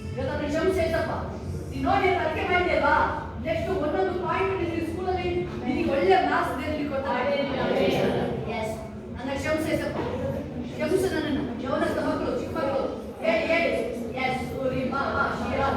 ಇವತ್ತು ಅದನ್ನು ಕ್ಷಮಿಸಿ ಯೇಸಪ್ಪ ನೀನು ನೋಡಿ ಅದಕ್ಕೆ ಮಾಡಿದೆಯಲ್ವಾ ನೆಕ್ಸ್ಟ್ ಒಂದೊಂದು ಪಾಯಿಂಟ್ ನಿನಗೆ ಸ್ಕೂಲಲ್ಲಿ ನಿನಗೆ ಒಳ್ಳೆ ಮಾರ್ಕ್ಸ್ ದೇವರಿಗೆ ಕೊಡ್ತಾರೆ ಎಸ್ ನನ್ನ ಕ್ಷಮಿಸಿ ಯೇಸಪ್ಪ ಕ್ಷಮಿಸು ನನ್ನನ್ನು ಯೌವನಸ್ಥ ಮಕ್ಕಳು ಚಿಕ್ಕ ಮಕ್ಕಳು ಹೇಳಿ ಎಸ್ ಸೂರಿ ಮಾ ಶಿರಾ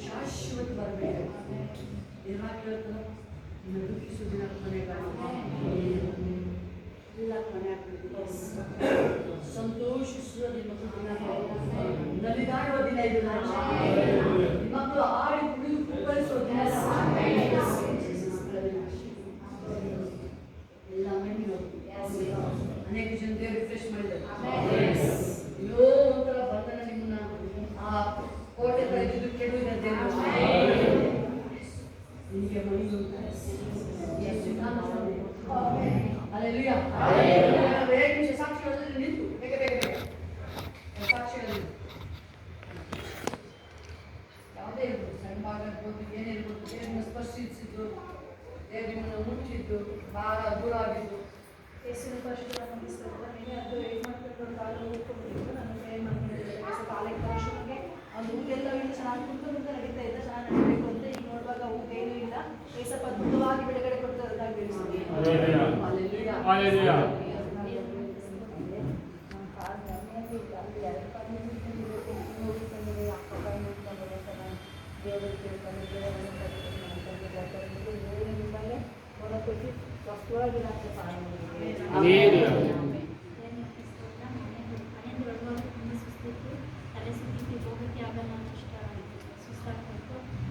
ಶಾಶ್ವತ ಬರಬೇಕು. ಎಲ್ಲ ಕೇಳ್ತಾರ ನಡುಕಿಸು ದಿನ ಕೊನೆಗಾಲ ಎಲ್ಲ ಕೊನೆ ಆಗ್ತದೆ. ಸಂತೋಷಿಸುವ ನಿಮ್ಮದು ದಿನ, ನಲಿದಾಡುವ ದಿನ ಇದು. ಮಕ್ಕಳು ಆಡಿ ಕುಡಿದು ಕುಪ್ಪಳಿಸುವ ದಿನ. ಎಲ್ಲ ಮಣ್ಣಿ ಅನೇಕ ಜನತೆ ರಿಫ್ರೆಶ್ ಮಾಡಿದ್ದಾರೆ. ಅಯ್ಯೋ ಒಂಥರ ಬಂಧನ ನಿಮ್ಮನ್ನ ಆ ಕೋಟೆ ಕಳೆದಿದ್ದು ಕೆಡುವುದಂತೆ ನಿಮಗೆ ಮಣಿ ಉಂಟು. ಅಲ್ಲೆಲೂಯಾ. ಎರಡು ನಿಮಿಷ ಸಾಕ್ಷಿಗಳಲ್ಲಿ ನಿಂತು ಬೇಗ ಬೇಗ ಬೇಗ ಸಾಕ್ಷಿಗಳಲ್ಲಿ ಯಾವುದೇ ಇರ್ಬೋದು, ಸಣ್ಣ ಭಾಗ ಇರ್ಬೋದು, ಏನಿರ್ಬೋದು, ದೇವರನ್ನ ಸ್ಪರ್ಶಿಸಿದ್ದು, ದೇವ್ರು ನಿಮ್ಮನ್ನು ಮುಚ್ಚಿದ್ದು, ಭಾಳ ದೂರ ಆಗಿದ್ದು
ಯೇಸುವಿನ ಪರಿಶುದ್ಧ ನಮಸ್ಕಾರ. ಅದು ಏನು ಮಾಡಬೇಕು ಅಂತ ಹೋಗ್ಕೊಂಡಿದ್ದು ನನ್ನ ಪ್ರೇಮ ಕಾಲಕ್ಕೆ ಅದು ಹೂಗೆಲ್ಲ ಇನ್ನು ಚೆನ್ನಾಗಿ ಕುಂತ ನಡೀತಾ ಇದ್ದ ಚೆನ್ನಾಗಿ ನಡೀಬೇಕು ಅಂತ ಈಗ ನೋಡುವಾಗ ಹೂಗೇನು ಇಲ್ಲ. ಏಸಪ್ಪ ಅದ್ಭುತವಾಗಿ ಬಿಡುಗಡೆ ಕೊಡ್ತದಕ್ಕಾಗಿ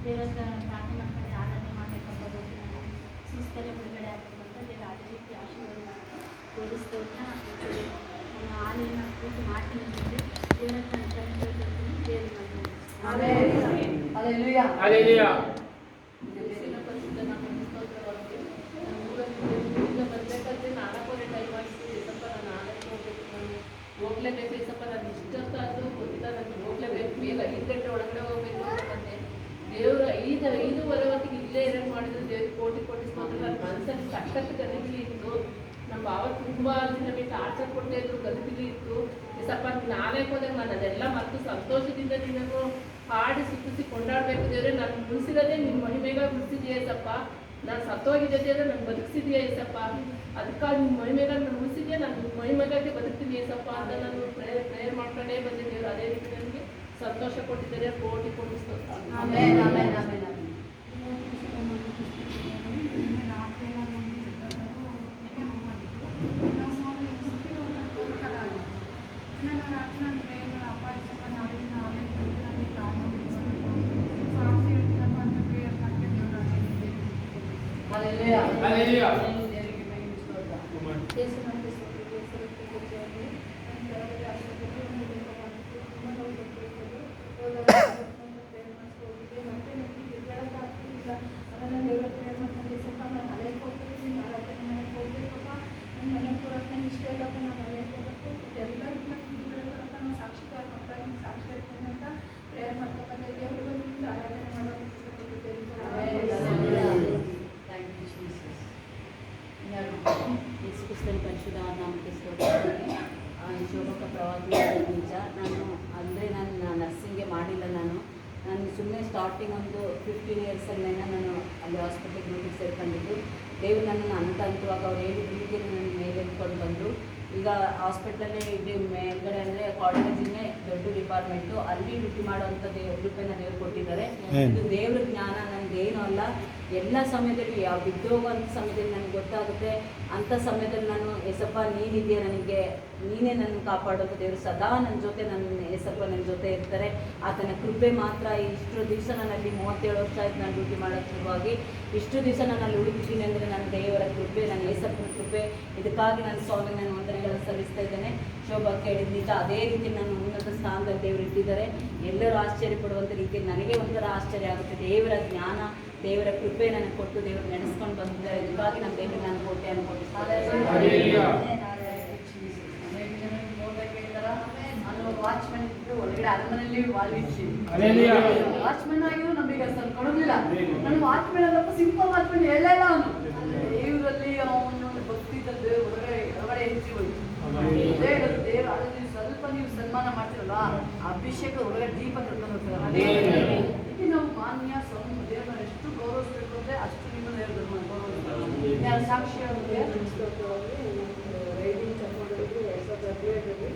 ದೇವರ ಪ್ರಾರ್ಥನೆ ಮಾಡ್ಕೊಂಡು ಆರಾಧನೆ ಮಾಡಬೇಕಂತ ಹೋಗ್ತೀನಿ. ಸುಸ್ತಲ್ಲೇ ಬಿಡುಗಡೆ ಆಗಬೇಕಂತ ದೇವರ ಅದೇ ರೀತಿ ಆಶೀರ್ವಾದ ತೋರಿಸ್ತೋತ್ರ ನಾನು ಹಾಲಿನ ಪೂಜೆ ಮಾಡ್ತೀನಿ ಅಂದರೆ ದೇವರ
ಬರ್ಬೇಕಾದ್ರೆ 4 ಟೈಮ್ ಆಯಿತು. ಸ್ವಲ್ಪ ನಾನು ಆಲಕ್ಕೆ ಹೋಗ್ಬೇಕು, ನಾನು ಹೋಗ್ಲೇಬೇಕು ಸ್ವಲ್ಪ ನಾನು ಇಷ್ಟೊತ್ತಾದರೂ ಗೊತ್ತಿಲ್ಲ, ನನಗೆ ಹೋಗ್ಲೇಬೇಕು, ಬೇಗ 5 ಗಂಟೆ ಒಳಗಡೆ ಹೋಗ್ಬೇಕು ಅಂತಂದೆ. ದೇವರು 5:05 ಹೊತ್ತಿಗೆ ಇಲ್ಲೇ ಇರೋದು ಮಾಡಿದ್ರು. ದೇವ್ರಿಗೆ ಕೋಟಿ ಕೋಟಿ ಸ್ತೋತ್ರ. ನನ್ನ ಮನಸ್ಸಲ್ಲಿ ಸಖತ್ತು ಗಲಿಬಿಲಿ ಇತ್ತು. ನಮ್ಮ ಭಾವ ತುಂಬ ದಿನ ಬಿಟ್ಟು ಟಾರ್ಚರ್ ಕೊಟ್ಟೇ ಇದ್ರು, ಗಲಿಬಿಲಿ ಇತ್ತು. ಸ್ವಲ್ಪ ನಾಳೆ ಹೋದಾಗ ನಾನು ಅದೆಲ್ಲ ಮತ್ತು ಸಂತೋಷದಿಂದ ನಿನ್ನನ್ನು ಹಾಡಿ ಸುತ್ತಿಸಿ ಕೊಂಡಾಡಬೇಕು ದೇವ್ರೆ. ನಾನು ಉಳಿಸಿರೋದೇ ನಿನ್ನ ಮಹಿಮೆಗಾಗಿ ಉಳಿಸಿದೆಯಾ ಏಸಪ್ಪ. ನಾನು ಸತ್ತೋಗಿದ್ದೆ ದೇವ್ರೆ, ನಾನು ಬದುಕಿಸಿದೆಯಾ ಏಸಪ್ಪ. ಅದಕ್ಕಾಗಿ ನಿಮ್ಮ ಮಹಿಮೆಗಾಗಿ ನಾನು ಉಳಿಸಿದ್ಯಾ, ನಾನು ನಿಮ್ಮ ಮಹಿಮೆಗಾಗಿ ಬದುಕ್ತೀನಿ ಏಸಪ್ಪ ಅಂತ ನಾನು ಪ್ರೇಯರ್ ಮಾಡ್ಕೊಂಡೇ ಬಂದೆ ದೇವರು. ಅದೇ ರೀತಿ ನನಗೆ ಸಂತೋಷ ಕೊಟ್ಟಿದ್ದಾರೆ. ಕೋಟಿ ಕೋಟಿ ಸ್ತೋತ್ರ.
ಪರಿಶುದ್ಧವಾದ ನಾಮಕ್ಕೆ ಶೋಭಕ ಪ್ರವಾದಿ ನಿಜ. ನಾನು ನರ್ಸಿಂಗ್ಗೆ ಮಾಡಿಲ್ಲ. ನಾನು ಸುಮ್ಮನೆ ಸ್ಟಾರ್ಟಿಂಗ್ ಒಂದು 15 ಇಯರ್ಸಲ್ಲೇ ನಾನು ಅಲ್ಲಿ ಹಾಸ್ಪಿಟ್ಲಿಗೆ ಡ್ಯೂಟಿಗೆ ಸೇರ್ಕೊಂಡಿದ್ದು. ದೇವರು ನನ್ನನ್ನು ಹಂತವಾಗಿ ಅವ್ರು ಹೇಳಿದ ರೀತಿಯಲ್ಲಿ ನನ್ನ ಮೇಲೆ ಎತ್ಕೊಂಡು ಬಂದರು. ಈಗ ಹಾಸ್ಪಿಟಲಲ್ಲೇ ಇದು ಮೇಲ್ಗಡೆ ಅಂದರೆ ಕಾಲೇಜಿನೇ ದೊಡ್ಡ ಡಿಪಾರ್ಟ್ಮೆಂಟು, ಅಲ್ಲಿ ಡ್ಯೂಟಿ ಮಾಡುವಂಥ ಕೃಪೆನ ದೇವರು ಕೊಟ್ಟಿದ್ದಾರೆ. ಇದು ದೇವ್ರ ಜ್ಞಾನ, ನನಗೇನು ಅಲ್ಲ. ಎಲ್ಲ ಸಮಯದಲ್ಲಿ ಯಾವ ಬಿದ್ದೋಗುವಂಥ ಸಮಯದಲ್ಲಿ ನನಗೆ ಗೊತ್ತಾಗುತ್ತೆ. ಅಂಥ ಸಮಯದಲ್ಲಿ ನಾನು ಏಸಪ್ಪ ನೀನಿದೆಯಾ, ನೀನೇ ನನ್ನ ಕಾಪಾಡೋದು ದೇವರು. ಸದಾ ನನ್ನ ಜೊತೆ, ಏಸಪ್ಪ ನನ್ನ ಜೊತೆ ಇರ್ತಾರೆ. ಆತನ ಕೃಪೆ ಮಾತ್ರ. ಇಷ್ಟು ದಿವಸ ನಾನಲ್ಲಿ 37 ವರ್ಷ ಆಯ್ತು ನಾನು ಡ್ಯೂಟಿ ಮಾಡೋಕ್ಕೆ ಶುರುವಾಗಿ. ಇಷ್ಟು ದಿವಸ ನಾನು ಅಲ್ಲಿ ಉಳಿದಿದ್ದೀನಿ ಅಂದರೆ ನನ್ನ ದೇವರ ಕೃಪೆ, ನನ್ನ ಏಸಪ್ಪನ ಕೃಪೆ. ಇದಕ್ಕಾಗಿ ನನ್ನ ಸ್ವಾಮಿ ನಾನು ವಂದನೆಗಳನ್ನು ಸಲ್ಲಿಸ್ತಾ ಇದ್ದೇನೆ. ಶೋಭಾ ಕೇಳಿದ ನಿಜ, ಅದೇ ರೀತಿ ನಾನು ಉನ್ನತ ಸ್ಥಾನದಲ್ಲಿ ದೇವರು ಇಟ್ಟಿದ್ದಾರೆ. ಎಲ್ಲರೂ ಆಶ್ಚರ್ಯ ಪಡುವಂಥ ರೀತಿಯಲ್ಲಿ ನನಗೆ ಒಂಥರ ಆಶ್ಚರ್ಯ ಆಗುತ್ತೆ. ದೇವರ ಜ್ಞಾನ, ದೇವರ ಕೃಪೆ ನನಗೆ ಕೊಟ್ಟು ದೇವರು ನಡೆಸ್ಕೊಂಡು ಬಂದಿದ್ದಾರೆ. ಇದಕ್ಕಾಗಿ ನಮ್ಮ ದೇವರಿಗೆ ನಾನು ಕೋಟೆ ಅನ್ಕೊಟ್ಟಿದ್ದಾರೆ.
ವಾಚ್ಮನ್ ಇದ್ದು ಒಳಗಡೆ ಅರಮನೆಯಲ್ಲಿ ವಾಚ್ಮನ್ ಆಗಿದ್ರು ನಮಗೆ ಅಷ್ಟು ಕೊಡೋದಿಲ್ಲ. ನನ್ನ ವಾಚ್ಮನ್ ಅಲ್ಲಪ್ಪ, ಸಿಂಪಲ್ ವಾಚ್ಮನ್ ಹೇಳಲ್ಲ. ಅವನು ದೇವರಲ್ಲಿ ಅವನು ಭಕ್ತಿ ಇದ್ದದ್ದು ಹೊರಗಡೆ ಹೆಚ್ಚಿ ಹೋಯ್ತು. ದೇವರು ಅದರಲ್ಲಿ ಸ್ವಲ್ಪ ನೀವು ಸನ್ಮಾನ ಮಾಡ್ತಿರಲ್ವ, ಅಭಿಷೇಕ ಹೊರಗಡೆ ದೀಪ ಕರ್ಕೊಂಡು ಹೋಗ್ತಾರೆ. ಅದಕ್ಕೆ ನಾವು ಮಾನ್ಯ ದೇವರನ್ನ ಎಷ್ಟು ಗೌರವಿಸಬೇಕು ಅಂದರೆ ಅಷ್ಟು ನಿಮ್ಮ ದೇವರು ಗೌರವಿಸ್ತಾರೆ. ಸಾಕ್ಷಿ ರೈಡಿಂಗ್ ತಗೊಂಡೋಗಿ 2017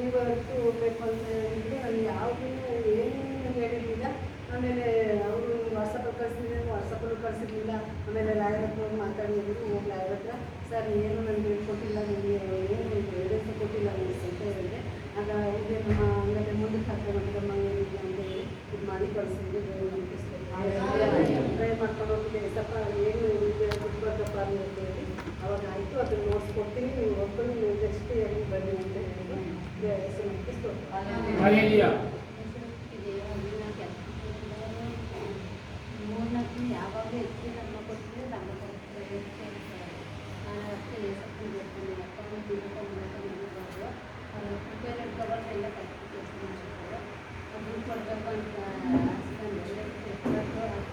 ಇವತ್ತು ಹೋಗ್ಬೇಕು ಅಂತ ಹೇಳಿದ್ರು. ನಾನು ಯಾವುದೂ ಏನೇನು ಹೇಳಿರಲಿಲ್ಲ. ಆಮೇಲೆ ಅವರು ವಾಟ್ಸಪ್ಪಲ್ಲಿ ಕಳಿಸಿರಲಿಲ್ಲ. ಆಮೇಲೆ ಲಾಯರ್ ಹತ್ರ ಮಾತಾಡಿದ್ರು. ಹೋಗಿ ಲಾಯರ್ ಹತ್ರ, ಸರ್ ಏನು ನನಗೆ ಕೊಟ್ಟಿಲ್ಲ, ನನಗೆ ಏನು ಎವಿಡೆನ್ಸ್ ಕೊಟ್ಟಿಲ್ಲ ಅಂತ ಹೇಳಿದೆ. ಆಗ ಹೀಗೆ ನಮ್ಮ ಆಮೇಲೆ ಮುಂದಕ್ಕೆ ಹತ್ರ ನಮ್ಮ ಏನಿದೆ ಅಂತ ಹೇಳಿ ಇದು ಮಾಡಿ ಕಳಿಸಿದ್ರು. ಟ್ರೈ ಮಾಡ್ಕೊಂಡು ಹೋಗ್ಬಿಟ್ಟು ಏಸಪ್ಪ ಏನು ಕೊಟ್ಬಾರ್ದಪ್ಪ ಅಂತ ಹೇಳಿ ಅವಾಗ ಆಯಿತು. ಅದನ್ನು ನೋಡ್ಸ್ಕೊಡ್ತೀನಿ, ನೀವು ಒಬ್ಬರು ನೀವು ನೆಕ್ಸ್ಟ್ ಎಲ್ಲಿ ಬನ್ನಿ ಅಂತ ಹೇಳಿ
ಯಾವಾಗ ಹೆಚ್ಚು ನಮ್ಮ ಕೊಟ್ಟರೆ ನಮ್ಮ ಕೊಡ್ತಾರೆ. ನಾನು ಅಷ್ಟೇ ಏಸಪ್ಪು ಹೇಳ್ತೀನಿ. ಅಪ್ಪನ ತಿಳ್ಕೊಂಡು ಪ್ರಿಪೇರ್ ಕವರ್ಸ್ ಎಲ್ಲ ಕಟ್ಟಿ ಕೆಲಸ ಮಾಡಿರ್ತಾರೆ. ಅದನ್ನು ಕೊಡಬೇಕು ಅಂತ ಹಾಸ್ಕೊಂಡು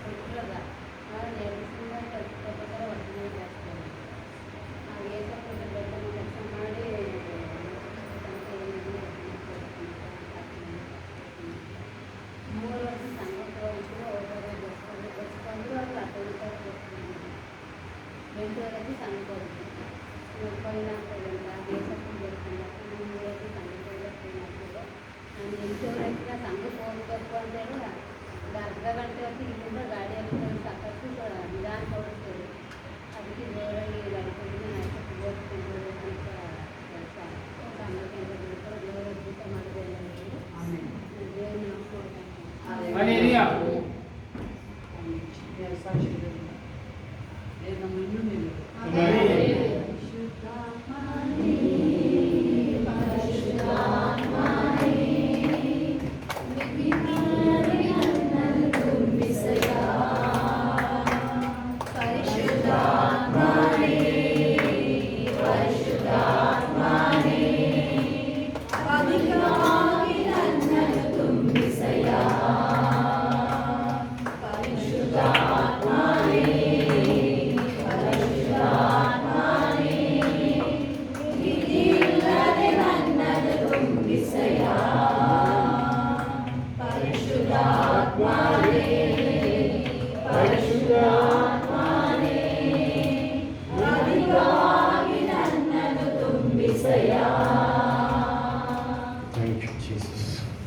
ಕೊಟ್ಟರದ ನಾನು 2 ದಿನ ಕಲ್ತ್ಕೋಬೇಕಾದ್ರೆ ಒಳ್ಳೆ ಜಾಸ್ತಿ ಆಗುತ್ತೆ. ನಾವು ಏಸಪ್ಪು ಕೆಲಸ ಮಾಡಿ
ದೇವರಲ್ಲಿ ಸಂಘ ಬರುತ್ತೆ ಪೈನ ಅಂತ ದೇಶಕ್ಕೆ ಬರ್ತಿಲ್ಲ ಊರಲ್ಲಿ ಸಂಘ ಮಾಡ್ತಿದ್ದೆ ನಾನು 8 ಗಂಟೆಗೆ ಸಂಘಕ್ಕೆ ಹೋಗ್ಬೇಕು ಅಂತೇಳಿ ಒಂದು ಅರ್ಧ ಗಂಟೆ ಹೊತ್ತು ಇಲ್ಲಿಂದ ಗಾಡಿಯಲ್ಲಿ ಸಾಕಷ್ಟು ನಿಧಾನ ಓಡಿಸ್ತೇವೆ ಅದಕ್ಕೆ ದೇವರಲ್ಲಿ ಗಾಡಿ ತೆಗೆದು ನಾಯಕಕ್ಕೆ ಓದ್ಕೊಂಡು ಅಂತ ಕೆಲಸ ಸಂಘಕ್ಕೆ ದೇವರ ಊಟ ಮಾಡೋದೆಲ್ಲ ದೇವ್ರ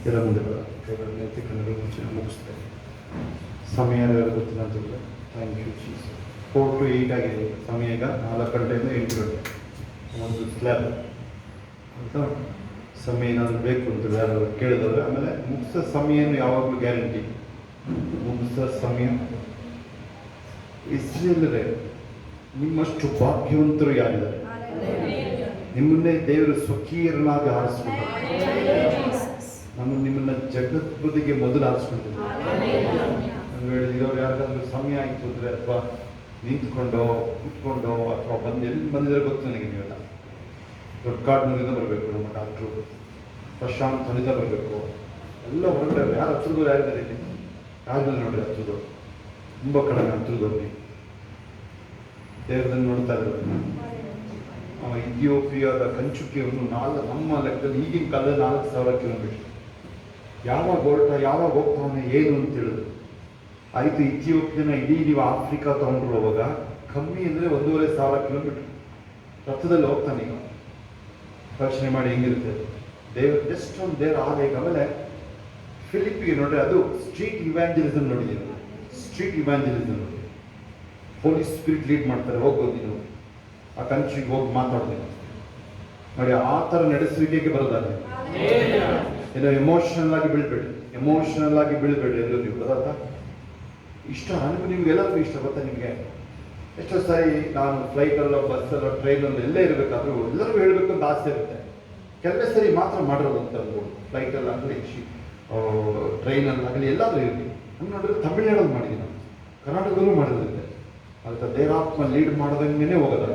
ಎಲ್ಲ ಮುಂದೆ ಮುಗಿಸ್ತೇವೆ ಸಮಯ ಗೊತ್ತಿಲ್ಲ ಅಂತಂದರೆ ಥ್ಯಾಂಕ್ ಯು ಚೀಸ್ 4 to 8 ಆಗಿದೆ ಸಮಯ. ಈಗ 4 ಗಂಟೆಯಿಂದ 8 ಗಂಟೆ ಒಂದು ಸ್ಲ್ಯಾಬ್ ಅಂತ ಸಮಯ ಏನಾದರೂ ಬೇಕು ಅಂತ ಯಾರು ಕೇಳಿದವರು. ಆಮೇಲೆ ಮುಗಿಸೋ ಸಮಯನೂ ಯಾವಾಗಲೂ ಗ್ಯಾರಂಟಿ. ಮುಗಿಸೋ ಸಮಯ ಇಸ್ರೇಲರೇ ನಿಮ್ಮಷ್ಟು ಭಾಗ್ಯವಂತರು ಯಾರಿದ್ದಾರೆ? ನಿಮ್ಮನ್ನೇ ದೇವರು ಸ್ವಕೀಯರನ್ನಾಗಿ ಆರಿಸ್ಕೊಂಡ್ರು. ನಿಮ್ಮನ್ನ ಜಗತ್ಪದಿಗೆ ಮೊದಲು ಆರಿಸ್ಕೊಂಡಿದ್ದಾರೆ. ಇರೋರು ಯಾರಿಗಾದ್ರೂ ಸಮಯ ಆಯಿತು ಅಂದರೆ ಅಥವಾ ನಿಂತ್ಕೊಂಡೋ ಕೂತ್ಕೊಂಡೋ ಅಥವಾ ಎಲ್ಲಿ ಬಂದಿದ್ರೆ ಗೊತ್ತು ನನಗೆ. ನೀವೆಲ್ಲ ದೊಡ್ಡ ಕಾಡಿನಿಂದ ಬರಬೇಕು, ನಮ್ಮ ಡಾಕ್ಟ್ರು ಪ್ರಶಾಂತ್ ಹೊಲಿದ ಬರಬೇಕು, ಎಲ್ಲ ಹೊರಗಡೆ ಯಾರು ಹತ್ರದವ್ರು ಯಾರಿದ್ದಾರೆ ಇಲ್ಲಿ? ಯಾರಿಲ್ಲ ನೋಡ್ರಿ ಹತ್ರದವ್ರು, ತುಂಬ ಕಡಿಮೆ ಹತ್ರದವ್ರು. ದೇವರನ್ನು ನೋಡ್ತಾ ಇದ್ದಾರೆ. ಇಥಿಯೋಪಿಯಾದ ಕಂಚುಕಿಯನ್ನು ನಮ್ಮ ಲೆಕ್ಕದಲ್ಲಿ ಈಗಿನ ಕಾಲದಲ್ಲಿ 4,000 ಕಿಲೋಮೀಟರ್. ಯಾವಾಗ ಹೊರಟ, ಯಾವಾಗ ಹೋಗ್ತಾನೆ, ಏನು ಅಂತ ಹೇಳಿದ್ರು. ಆಯಿತು, ಇಥಿಯೋಪಿಯನ ಇಡೀ ನೀವು ಆಫ್ರಿಕಾ ತಗೊಂಡ್ರು ಹೋಗುವಾಗ ಕಮ್ಮಿ ಅಂದರೆ 1,500 ಕಿಲೋಮೀಟರ್ ರಥದಲ್ಲಿ ಹೋಗ್ತಾನೆ. ಈಗ ಯೋಚನೆ ಮಾಡಿ ಹೆಂಗಿರುತ್ತೆ ದೇವ್ರ ಜಸ್ಟ್ ಒಂದು ದೇವ್ರ ಆದ. ಆಮೇಲೆ ಫಿಲಿಪ್ಪಿಗೆ ನೋಡ್ರಿ, ಅದು ಸ್ಟ್ರೀಟ್ ಇವ್ಯಾಂಜಲಿಸಮ್ ನೋಡಿದ್ದೀನಿ. ಸ್ಟ್ರೀಟ್ ಇವ್ಯಾಂಜಲಿಸಮ್ ನೋಡಿ, ಹೋಲಿ ಸ್ಪಿರಿಟ್ ಲೀಡ್ ಮಾಡ್ತಾರೆ. ಹೋಗ್ಬೋದು ನೀವು ಆ ಕಂಟ್ರಿಗೆ ಹೋಗಿ ಮಾತಾಡೋದು ನೋಡಿ. ಆ ಥರ ನಡೆಸುವಿಕೆಗೆ ಬರೋದಾದ್ರೆ ಏನೋ ಎಮೋಷನಲ್ ಆಗಿ ಬೀಳ್ಬೇಡಿ, ಎಮೋಷನಲ್ ಆಗಿ ಬೀಳ್ಬೇಡಿ ಎಲ್ಲೂ ನೀವು. ಬರೋದಾ ಇಷ್ಟ ನಿಮ್ಗೆಲ್ಲರಿಗೂ ಇಷ್ಟ ಗೊತ್ತಾ? ನಿಮಗೆ ಎಷ್ಟೋ ಸಾರಿ ನಾನು ಫ್ಲೈಟಲ್ಲೋ ಬಸ್ಸಲ್ಲೋ ಟ್ರೈನಲ್ಲೋ ಎಲ್ಲೇ ಇರಬೇಕಾದ್ರೂ ಎಲ್ಲರಿಗೂ ಹೇಳಬೇಕು ಅಂತ ಆಸೆ ಇರುತ್ತೆ. ಕೆಲವೇ ಸರಿ ಮಾತ್ರ ಮಾಡಿರೋದು ಅಂತ ಅನ್ಬೋದು. ಫ್ಲೈಟಲ್ಲಾಗಲಿ ಟ್ರೈನಲ್ಲಾಗಲಿ ಎಲ್ಲಾದರೂ ಇರಲಿ. ಹಂಗೆ ನೋಡಿದ್ರೆ ತಮಿಳ್ನಾಡಲ್ಲಿ ಮಾಡಿದ್ದೀನಿ ನಾನು, ಕರ್ನಾಟಕದಲ್ಲೂ ಮಾಡಿರೋದಿದೆ. ಅದಕ್ಕೆ ದೇವಾತ್ಮ ಲೀಡ್ ಮಾಡೋದಂಗೆ ಹೋಗೋದಾಗ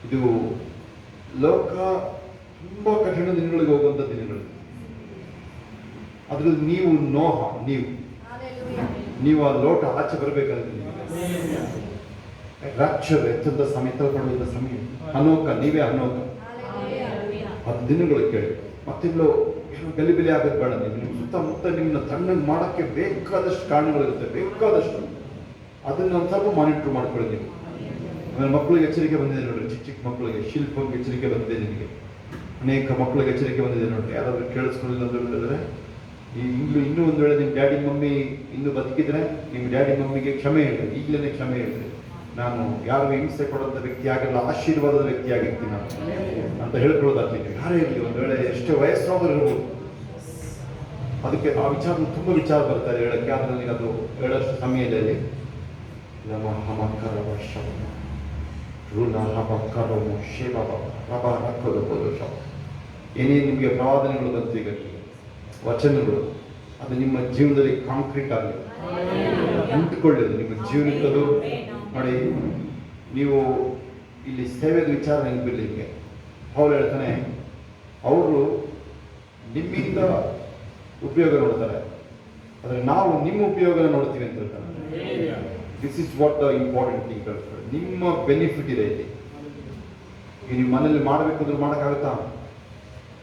ಇದು ಲೋಕ ತುಂಬ ಕಠಿಣ ದಿನಗಳಿಗೆ ಹೋಗುವಂಥ ದಿನಗಳು. ಅದ್ರಲ್ಲಿ ನೀವು ನೋಹ, ನೀವು ಆ ಲೋಟ ಆಚೆ ಬರಬೇಕಾದ್ರೆ ರಾಕ್ಷರ ಎತ್ತದ ಸಮಯ ತಗೊಂಡ ಸಮಯ ಅನೋಕ, ನೀವೇ ಅನೋಕ. 10 ದಿನಗಳು ಕೇಳಿ ಮತ್ತೆಲ್ಲೋ ಏನು ಗಲಿಬಿಲಿ ಆಗೋದು ಬೇಡ. ನಿಮ್ಮ ಸುತ್ತಮುತ್ತ ನಿಮ್ಮನ್ನ ತಣ್ಣಗೆ ಮಾಡೋಕ್ಕೆ ಬೇಕಾದಷ್ಟು ಕಾರಣಗಳಿರುತ್ತೆ, ಬೇಕಾದಷ್ಟು. ಅದನ್ನ ಒಂದು ಸ್ವಲ್ಪ ಮಾನಿಟರ್ ಮಾಡ್ಕೊಳ್ಳಿ ನೀವು. ಆಮೇಲೆ ಮಕ್ಕಳಿಗೆ ಎಚ್ಚರಿಕೆ ಬಂದಿದೆ ನೋಡ್ರಿ, ಚಿಕ್ಕ ಚಿಕ್ಕ ಮಕ್ಕಳಿಗೆ ಶಿಲ್ಪಕ್ಕೆ ಎಚ್ಚರಿಕೆ ಬಂದಿದೆ. ನಿಮಗೆ ಅನೇಕ ಮಕ್ಕಳಿಗೆ ಎಚ್ಚರಿಕೆ ಬಂದಿದೆ ನೋಡ್ರಿ. ಯಾರಾದ್ರೂ ಕೇಳಿಸ್ಕೊಳ್ಳಿಲ್ಲ ಅಂತ ಹೇಳಿದ್ರೆ ಇನ್ನೂ ಒಂದು ವೇಳೆ ನಿಮ್ಮ ಡ್ಯಾಡಿ ಮಮ್ಮಿ ಇನ್ನೂ ಬದುಕಿದ್ರೆ ನಿಮ್ಮ ಡ್ಯಾಡಿ ಮಮ್ಮಿಗೆ ಕ್ಷಮೆ ಹೇಳ್ರಿ, ಈಗಲೇ ಕ್ಷಮೆ ಹೇಳ್ರಿ. ನಾನು ಯಾರು ಹಿಂಸೆ ಕೊಡೋಂಥ ವ್ಯಕ್ತಿ ಆಗಲ್ಲ, ಆಶೀರ್ವಾದದ ವ್ಯಕ್ತಿ ಆಗಿರ್ತೀನಿ ನಾನು ಅಂತ ಹೇಳ್ಕೊಳ್ಳೋದಾಗ್ತೀನಿ. ಯಾರೇ ಇರಲಿ, ಒಂದು ವೇಳೆ ಎಷ್ಟೇ ವಯಸ್ಸಾದರೂ ಇರ್ಬೋದು. ಅದಕ್ಕೆ ಆ ವಿಚಾರ ತುಂಬ ವಿಚಾರ ಬರ್ತಾರೆ ಹೇಳಕ್ಕೆ. ಆದರೆ ನನಗೆ ಅದು ಹೇಳೋಷ್ಟು ಸಮಯದಲ್ಲಿ ನಮ್ಮ ಹಮಕರ ವರ್ಷ ಋಣ ಹಮಕರ ಶೇವ ರಬ ರಕ್ಕದ ಪುರುಷ ಏನೇನು ನಿಮಗೆ ಪ್ರವಾದನೆಗಳು ಬಂತು, ಈಗ ವಚನಗಳು, ಅದು ನಿಮ್ಮ ಜೀವನದಲ್ಲಿ ಕಾಂಕ್ರೀಟ್ ಆಗಲಿ, ಅಂಟುಕೊಳ್ಳೋದು ನಿಮ್ಮ ಜೀವನಕ್ಕದು. ನೋಡಿ, ನೀವು ಇಲ್ಲಿ ಸೇವೆದ ವಿಚಾರ ನೆನಪಿರಲಿ ನಿಮಗೆ. ಅವ್ರು ಹೇಳ್ತಾನೆ, ಅವರು ನಿಮ್ಮಿಂದ ಉಪಯೋಗ ನೋಡ್ತಾರೆ, ಆದರೆ ನಾವು ನಿಮ್ಮ ಉಪಯೋಗ ನೋಡ್ತೀವಿ ಅಂತ ಹೇಳ್ತಾರೆ. This is what the important thing. ನಿಮ್ಮ ಬೆನಿಫಿಟ್ ಇದೆ ಇಲ್ಲಿ. ಈಗ ನೀವು ಮನೇಲಿ ಮಾಡಬೇಕಾದ್ರೂ ಮಾಡೋಕ್ಕಾಗುತ್ತಾ?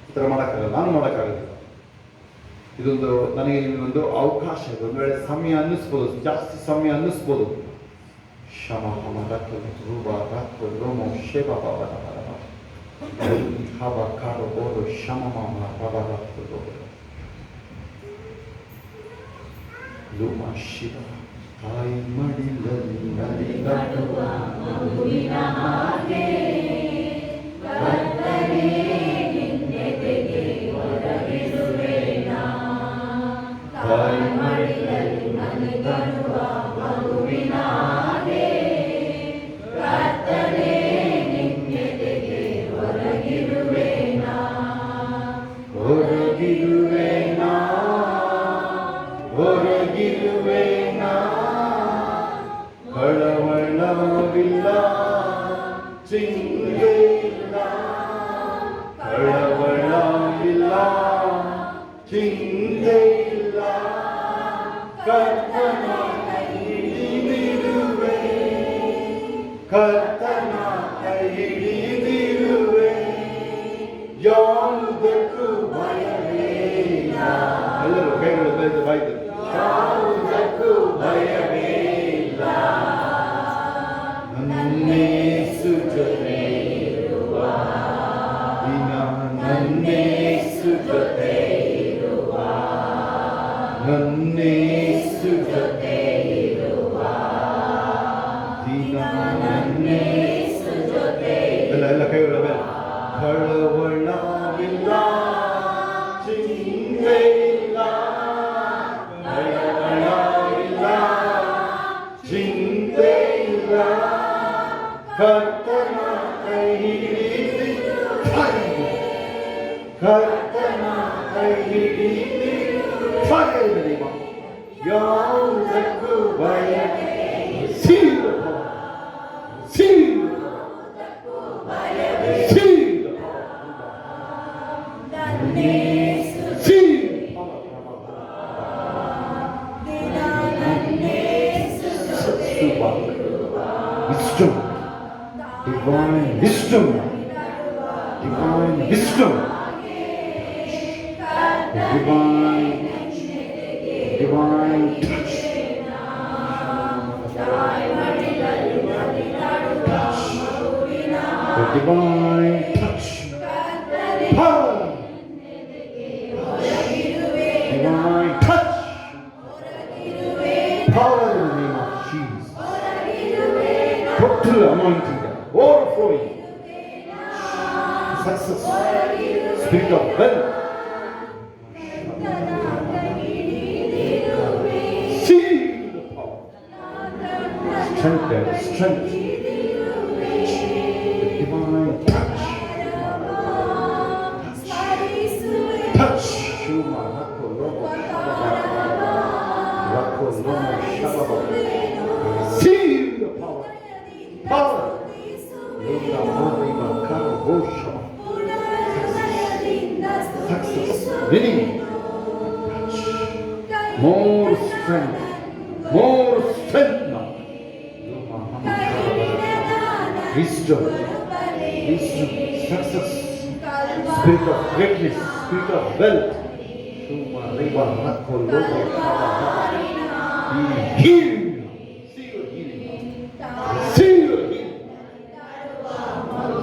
ಈ ಥರ ಮಾಡೋಕ್ಕಾಗಲ್ಲ, ನಾನು ಮಾಡೋಕ್ಕಾಗಲ್ಲ. ಇದೊಂದು ನನಗೆ ನಿಮಗೊಂದು ಅವಕಾಶ ಇದೆ. ಒಂದು ವೇಳೆ ಸಮಯ ಅನ್ನಿಸ್ಬೋದು, ಜಾಸ್ತಿ ಸಮಯ ಅನ್ನಿಸ್ಬೋದು, Shama Hamaraka Ruba Rako Romo Sheba Baba Baba Haba Karo Oro Shama Mama Baba Rako Luma Shiva Hai Madilali Nadigaduwa
ಮಗುವಿನ ಹಾಗೆ ಕರ್ತನೇ ನಿನ್ನೆದೆಗೆ ಒದಗಿಸುವೆನಾ. ತಾಯಿ ಮಡಿಲಲ್ಲಿ ಮಲಗಿರುವ ಮಗುವಿನ ಹಾಗೆ ಕರ್ತನೇ ನಿನ್ನೆದೆಗೆ ಒದಗಿರುವೆನಾ.
ಹೊರಗಿರುವೆನಾ ಹೊರಗಿರುವೆನಾ ಕಳವಳವಿಲ್ಲ ಚಿಂತೆ ಇಲ್ಲ ಕಳವಳವಿಲ್ಲ ಚಿಂತೆ ಇಲ್ಲ ಕರ್ತನ ಕೈ ಹಿಡಿದಿರುವೆ ಕರ್ತನ ಕೈ ಹಿಡಿದಿರುವೆ ಯಾವುದಕ್ಕೂ ಭಯವೇ ಇಲ್ಲ. ಎಲ್ಲರೂ ಕೈಗಳು ಬೆಳೆದು ಬಾಯ್ತು. ಯಾವುದಕ್ಕೂ ಭಯವೇ ಇಲ್ಲ. ನನ್ನೇಸು ಜೊತೆ ಇರುವ ದಿನ ನನ್ನೇಸು ಜೊತೆ ಇರುವ ನನ್ನೇಸು ಜೊತೆ ಇರುವ ದಿನ ನನ್ನೇಸು ಜೊತೆ ಎಲ್ಲ ಕೈಗಳ ಮೇಲೆ ಕಳವಳವಿಲ್ಲ ಚಿಂತೆ ಇಲ್ಲ ಕಳವಳವಿಲ್ಲ ಚಿಂತೆ ಇಲ್ಲ ಕರ್ತನ ಕೈ ಹಿಡಿದು ಕರ್ತನ ಕೈ ಹಿಡಿದು ಯಾವುದಕ್ಕೂ ಭಯ ಸೀಲ ಸೀಲ ಸೀಲ wisdom, divine wisdom, divine wisdom, divine touch. The divine touch, power, divine touch, power in the name of Jesus. Total anointing, overflowing, success, spirit of wealth. See the power, strength, the divine touch, touch. Shuma Rako Lomo Rako Lomo Shababa. See the power, power. Loka Mariba Karo Bosha. Success, winning, more strength now. Wisdom, success, spirit of greatness, spirit of wealth. Shuma Riba Rako Lomo Shababa. Be healed. See your healing. See your healing.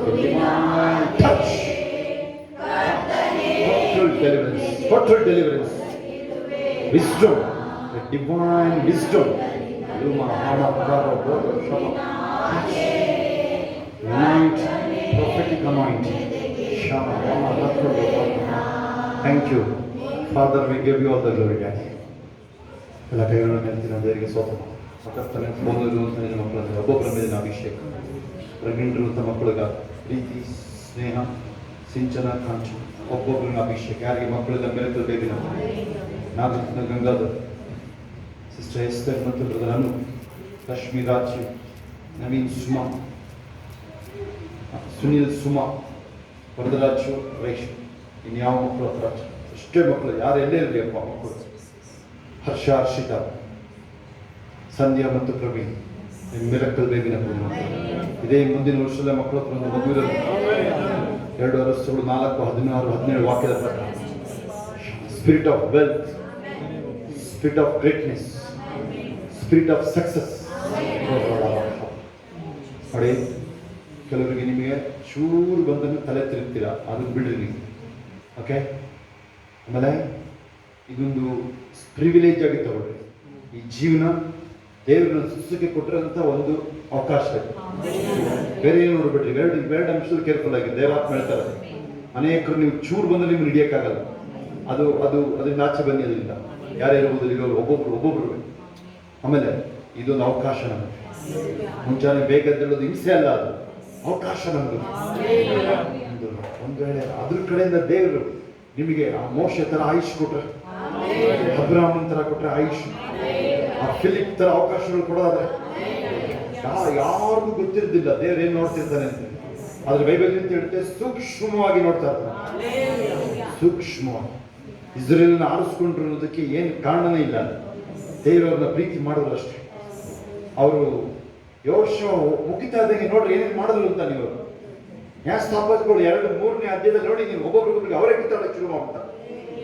The divine touch. Total deliverance. Wisdom. The divine wisdom. Luma Hama Karo Bodo Shama. Anoint, prophetic anointing. Shama Hama Rako Bodo. Thank you. Father, we give you all the glory, Daddy. ಎಲ್ಲ ಕೈಗಳನ್ನು ನೆನೆಸಿನ ದೇವರಿಗೆ ಸ್ವತಃ ಸಕರ್ತನೆ ಬೋಧರು ಅಂತ ನಿನ್ನ ಮಕ್ಕಳನ್ನು ಒಬ್ಬೊಬ್ಬರ ಮೇಲಿನ ಅಭಿಷೇಕ ಪ್ರವೀಣರು ಅಂತ ಮಕ್ಕಳಿಗ ಪ್ರೀತಿ ಸ್ನೇಹ ಸಿಂಚನ ಕಾಂಚನ ಒಬ್ಬೊಬ್ಬರಿನ ಅಭಿಷೇಕ ಯಾರಿಗೆ ಮಕ್ಕಳಿಂದ ಮೆರೆತು ಬೇಬಿನ ನಾಗರತ್ನ ಗಂಗಾಧರ್ ಸಿಸ್ಟರ್ ಎಸ್ತರ್ ಮತ್ತು ಬ್ರದರ್ ಅನು ರಶ್ಮಿ ರಾಜು ನವೀನ್ ಸುಮಾ ಸುನಿಲ್ ಸುಮಾ ವರದರಾಜು ರೇಷ್ ಇನ್ಯಾವ ಮಕ್ಕಳು ಹತ್ರ ಅಷ್ಟೇ ಮಕ್ಕಳು ಯಾರು ಎಲ್ಲೇ ಇರಲಿ ಅಪ್ಪ ಮಕ್ಕಳು ಹರ್ಷ ಹರ್ಷಿತಾ ಸಂಧ್ಯಾ ಮತ್ತು ಪ್ರವೀಣ್ ಮಿರಕಲ್ ಬೇಬಿನ ಇದೇ ಮುಂದಿನ ವರ್ಷದ ಮಕ್ಕಳ ಹತ್ರ ಒಂದು ಮಗು ಇರಲಿ 2 ವರ್ಷಗಳು 4 16 17 ವಾಕ್ಯದ ಪ್ರಕಾರ spirit of wealth spirit of greatness spirit of success ನೋಡಿ, ಕೆಲವರಿಗೆ ನಿಮಗೆ ಚೂರು ಬಂದನ್ನು ತಲೆ ತಿರುಗ್ತೀರಾ, ಅದನ್ನು ಬಿಡ್ರಿ ನೀವು. ಓಕೆ, ಆಮೇಲೆ ಇದೊಂದು ಪ್ರಿವಿಲೇಜ್ ಆಗಿ ತಗೊಳ್ರಿ. ಈ ಜೀವನ ದೇವರನ್ನ ಸುಸ್ಸುಗೆ ಕೊಟ್ಟಿರೋಂಥ ಒಂದು ಅವಕಾಶ ಇದೆ. ಬೇರೆ ಏನು ನೋಡ್ಬಿಡ್ರಿ, ಎರಡು ಅಂಶದಲ್ಲಿ ಕೇರ್ಫುಲ್ ಆಗಿ ದೇವರಾತ್ಮ ಹೇಳ್ತಾರೆ. ಅನೇಕರು ನೀವು ಚೂರು ಬಂದು ನಿಮ್ಗೆ ಹಿಡಿಯೋಕ್ಕಾಗಲ್ಲ. ಅದರಿಂದ ಆಚೆ ಬನ್ನಿ. ಅದರಿಂದ ಯಾರೇ ಇರ್ಬೋದು, ಈಗ ಒಬ್ಬೊಬ್ರು. ಆಮೇಲೆ ಇದೊಂದು ಅವಕಾಶ ನಮಗೆ. ಮುಂಜಾನೆ ಬೇಗ ಎದ್ದೇಳೋದು ಹಿಂಸೆ ಅಲ್ಲ, ಅದು ಅವಕಾಶ ನಮ್ದು. ಒಂದು ವೇಳೆ ಅದ್ರ ಕಡೆಯಿಂದ ದೇವರು ನಿಮಗೆ ಆ ಮೋಶೆ ತರ ಆಯುಷ್ ಕೊಟ್ರೆ, ಅಬ್ರಾಹ್ಮನ್ ತರ ಕೊಟ್ರೆ ಆಯುಷ್, ಆ ಫಿಲಿಪ್ ತರ ಅವಕಾಶಗಳು ಕೊಡೋದಾದ್ರೆ ಯಾರಿಗೂ ಗೊತ್ತಿರೋದಿಲ್ಲ ದೇವ್ರು ಏನ್ ನೋಡ್ತಿರ್ತಾನೆ ಅಂತ. ಆದ್ರೆ ಬೈಬಲ್ ಅಂತ ಹೇಳುತ್ತೆ ಸೂಕ್ಷ್ಮವಾಗಿ ನೋಡ್ತಾ ಇರ್ತಾನೆ, ಸೂಕ್ಷ್ಮವಾಗಿ. ಇಸ್ರೇಲ್ನ ಆರಿಸ್ಕೊಂಡಿರೋದಕ್ಕೆ ಏನು ಕಾರಣನೇ ಇಲ್ಲ, ದೇವರನ್ನ ಪ್ರೀತಿ ಮಾಡಿದ್ರು ಅಷ್ಟೇ. ಅವರು ಯೋಶುವ ಮುಗಿತಾ ಇದ್ದಂಗೆ ನೋಡ್ರಿ ಏನೇನು ಮಾಡಿದ್ರು ಅಂತ. ನೀವು ನ್ಯಾಯಸ್ಥಾಪಕಗಳು 2-3ನೇ ಅಧ್ಯಾಯದಲ್ಲಿ ನೋಡಿ, ನೀವು ಒಬ್ಬೊಬ್ರಿಗೆ ಅವರೇ ಕಿತ್ತಾಡಕ್ಕೆ ಶುರು ಮಾಡ್ತಾರೆ.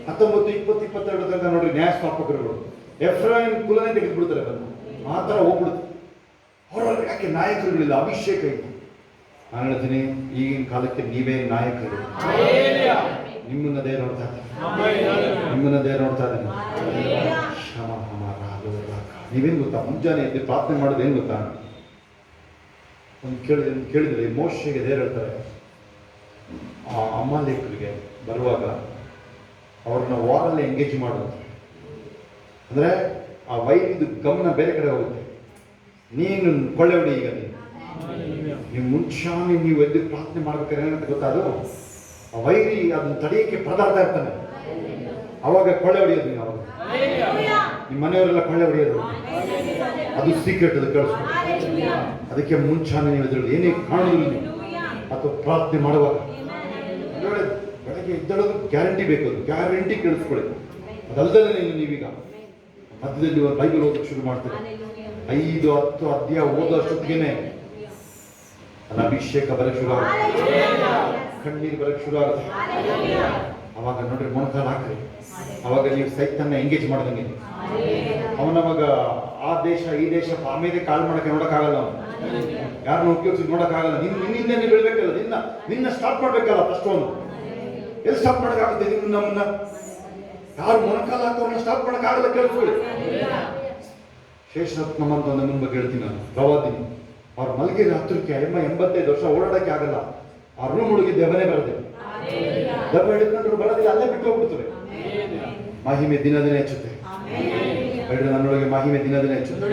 19, 20, 22 ತನಕ ನೋಡ್ರಿ ನ್ಯಾಯಸ್ಥಾಪಕರುಗಳು ಎಫ್ರಾಯಿಮ್ ಕುಲನೇ ತೆಗೆದುಬಿಡ್ತಾರೆ, ಬಂದು ಆ ಥರ ಹೋಗ್ಬಿಡುತ್ತೆ. ಅವರಲ್ಲಿ ಯಾಕೆ ನಾಯಕರುಗಳಿಲ್ಲ, ಅಭಿಷೇಕ ಇದೆ. ನಾನು ಹೇಳ್ತೀನಿ, ಈಗಿನ ಕಾಲಕ್ಕೆ ನೀವೇ ನಾಯಕರು. ನಿಮ್ಮನ್ನದೇ ನೋಡ್ತಾ ಇದ್ದೀನಿ, ನಿಮ್ಮನ್ನದೇ ನೋಡ್ತಾ ಇದ್ದೀನಿ. ನೀವೇನು ಗೊತ್ತಾ, ಮುಂಜಾನೆ ಎದ್ದು ಪ್ರಾರ್ಥನೆ ಮಾಡೋದು ಏನು ಗೊತ್ತಾ? ಒಂದು ಕೇಳಿದ್ರೆ ಮೋಶೆಗೆ ದೇವರು ಹೇಳ್ತಾರೆ, ಆ ಅಮಾಲೇಕರಿಗೆ ಬರುವಾಗ ಅವ್ರನ್ನ ವಾರಲ್ಲಿ ಎಂಗೇಜ್ ಮಾಡುವಂತ. ಅಂದರೆ ಆ ವೈರಿದು ಗಮನ ಬೇರೆ ಕಡೆ ಹೋಗುತ್ತೆ. ನೀನು ಕೊಳ್ಳೆ ಹೊಡಿ, ಈಗ ನೀವು ಮುಂಚಾನೆ ನೀವು ಎದ್ದು ಪ್ರಾರ್ಥನೆ ಮಾಡ್ಬೇಕಾದ್ರೆ ಏನಂತ ಗೊತ್ತಾ, ಅದು ಆ ವೈರಿ ಅದನ್ನ ತಡೆಯಕ್ಕೆ ಪದಾರ್ಥ ಇರ್ತಾನೆ. ಅವಾಗ ಕೊಳ್ಳೆ ಹೊಡೆಯೋದು. ನೀವು ಅವಾಗ ನಿಮ್ಮ ಮನೆಯವರೆಲ್ಲ ಕೊಳ್ಳೆ ಹೊಡೆಯೋದು, ಅದು ಸೀಕ್ರೆಟ್, ಅದು ಕಳಿಸು. ಅದಕ್ಕೆ ಮುಂಚಾನೆ ನೀವು ಎದ್ದೇಳೋದು, ಏನೇ ಕಾಣೋದಿಲ್ಲ ನೀವು, ಅಥವಾ ಪ್ರಾರ್ಥನೆ ಮಾಡುವಾಗ ಬೆಳಗ್ಗೆ ಎದ್ದೇಳೋದು ಗ್ಯಾರಂಟಿ ಬೇಕು, ಅದು ಗ್ಯಾರಂಟಿ ಕೇಳಿಸ್ಕೊಳ್ಳಿ. ಅದಲ್ಲದೆ ನೀವೀಗ ಮಧ್ಯದಲ್ಲಿ ಬೈಬಲ್ ಓದಕ್ಕೆ ಶುರು ಮಾಡ್ತೀರಿ, 5-10 ಅಧ್ಯಾಯ ಓದೋಷ್ಟೊತ್ತಿಗೆ ನನ್ನ ಅಭಿಷೇಕ ಬರಕ್ಕೆ ಶುರು ಆಗುತ್ತೆ, ಕಣ್ಣೀರು ಬರಕ್ಕೆ ಶುರು ಆಗುತ್ತೆ. ಅವಾಗ ನೋಡ್ರಿ ಮೊಣಕಾಲು ಹಾಕ್ರಿ. ಅವಾಗ ನೀವು ಸೈತನ್ನ ಎಂಗೇಜ್ ಮಾಡ್ದಂಗೆ. ಅವನವಾಗ ಆ ದೇಶ ಈ ದೇಶ ಆಮೇಲೆ ಕಾಲ್ ಮಾಡಕ್ಕೆ ನೋಡಕ್ಕಾಗಲ್ಲ, ಅವನು ಯಾರನ್ನ ಉಪಯೋಗಿಸಿ ನೋಡಕ್ಕಾಗಲ್ಲ. ನಿನ್ನಿಂದ ಬೆಳಿಬೇಕಲ್ಲ, ನಿನ್ನ ಸ್ಟಾರ್ಟ್ ಮಾಡ್ಬೇಕಲ್ಲ ಫಸ್ಟ್. ಅವನು ಎಲ್ಲಿ ಸ್ಟಾಪ್ ಮಾಡಕ್ಕಾಗುತ್ತೆ? ನಮ್ಮನ್ನ ಯಾರು ಮೊಣಕಾಲು ಹಾಕೋರನ್ನ ಸ್ಟಾಪ್ ಮಾಡಕ್ಕಾಗಲ್ಲ. ಕೇಳಿಸ್ಕೊಳ್ಳಿ, ಶೇಷರತ್ನಮ್ಮ ಅಂತ ನನ್ನ ಬಗ್ಗೆ ಹೇಳ್ತೀನಿ ನಾನು, ಪ್ರವಾದಿನಿ. ಅವ್ರ ಮಲಗಿದ ಹತ್ತಿರಕ್ಕೆ 85 ವರ್ಷ ಓಡಾಡಕ್ಕೆ ಆಗಲ್ಲ. ಆ ರೂಮ್ ಹುಡುಗಿ ದೆವನೇ ಬರದೆ, ದೆವ್ವ ಹಿಡಿದ್ಕೊಂಡ್ರು ಬರೋದಿಲ್ಲ, ಅಲ್ಲೇ ಬಿಟ್ಟು ಹೋಗ್ಬಿಡ್ತವೆ. ಮಹಿಮೆ ದಿನ ಹೆಚ್ಚುತ್ತೆ. ಹೇಳ್ರಿ, ನನ್ನೊಳಗೆ ಮಹಿಮೆ ದಿನ ಹೆಚ್ಚುತ್ತೆ,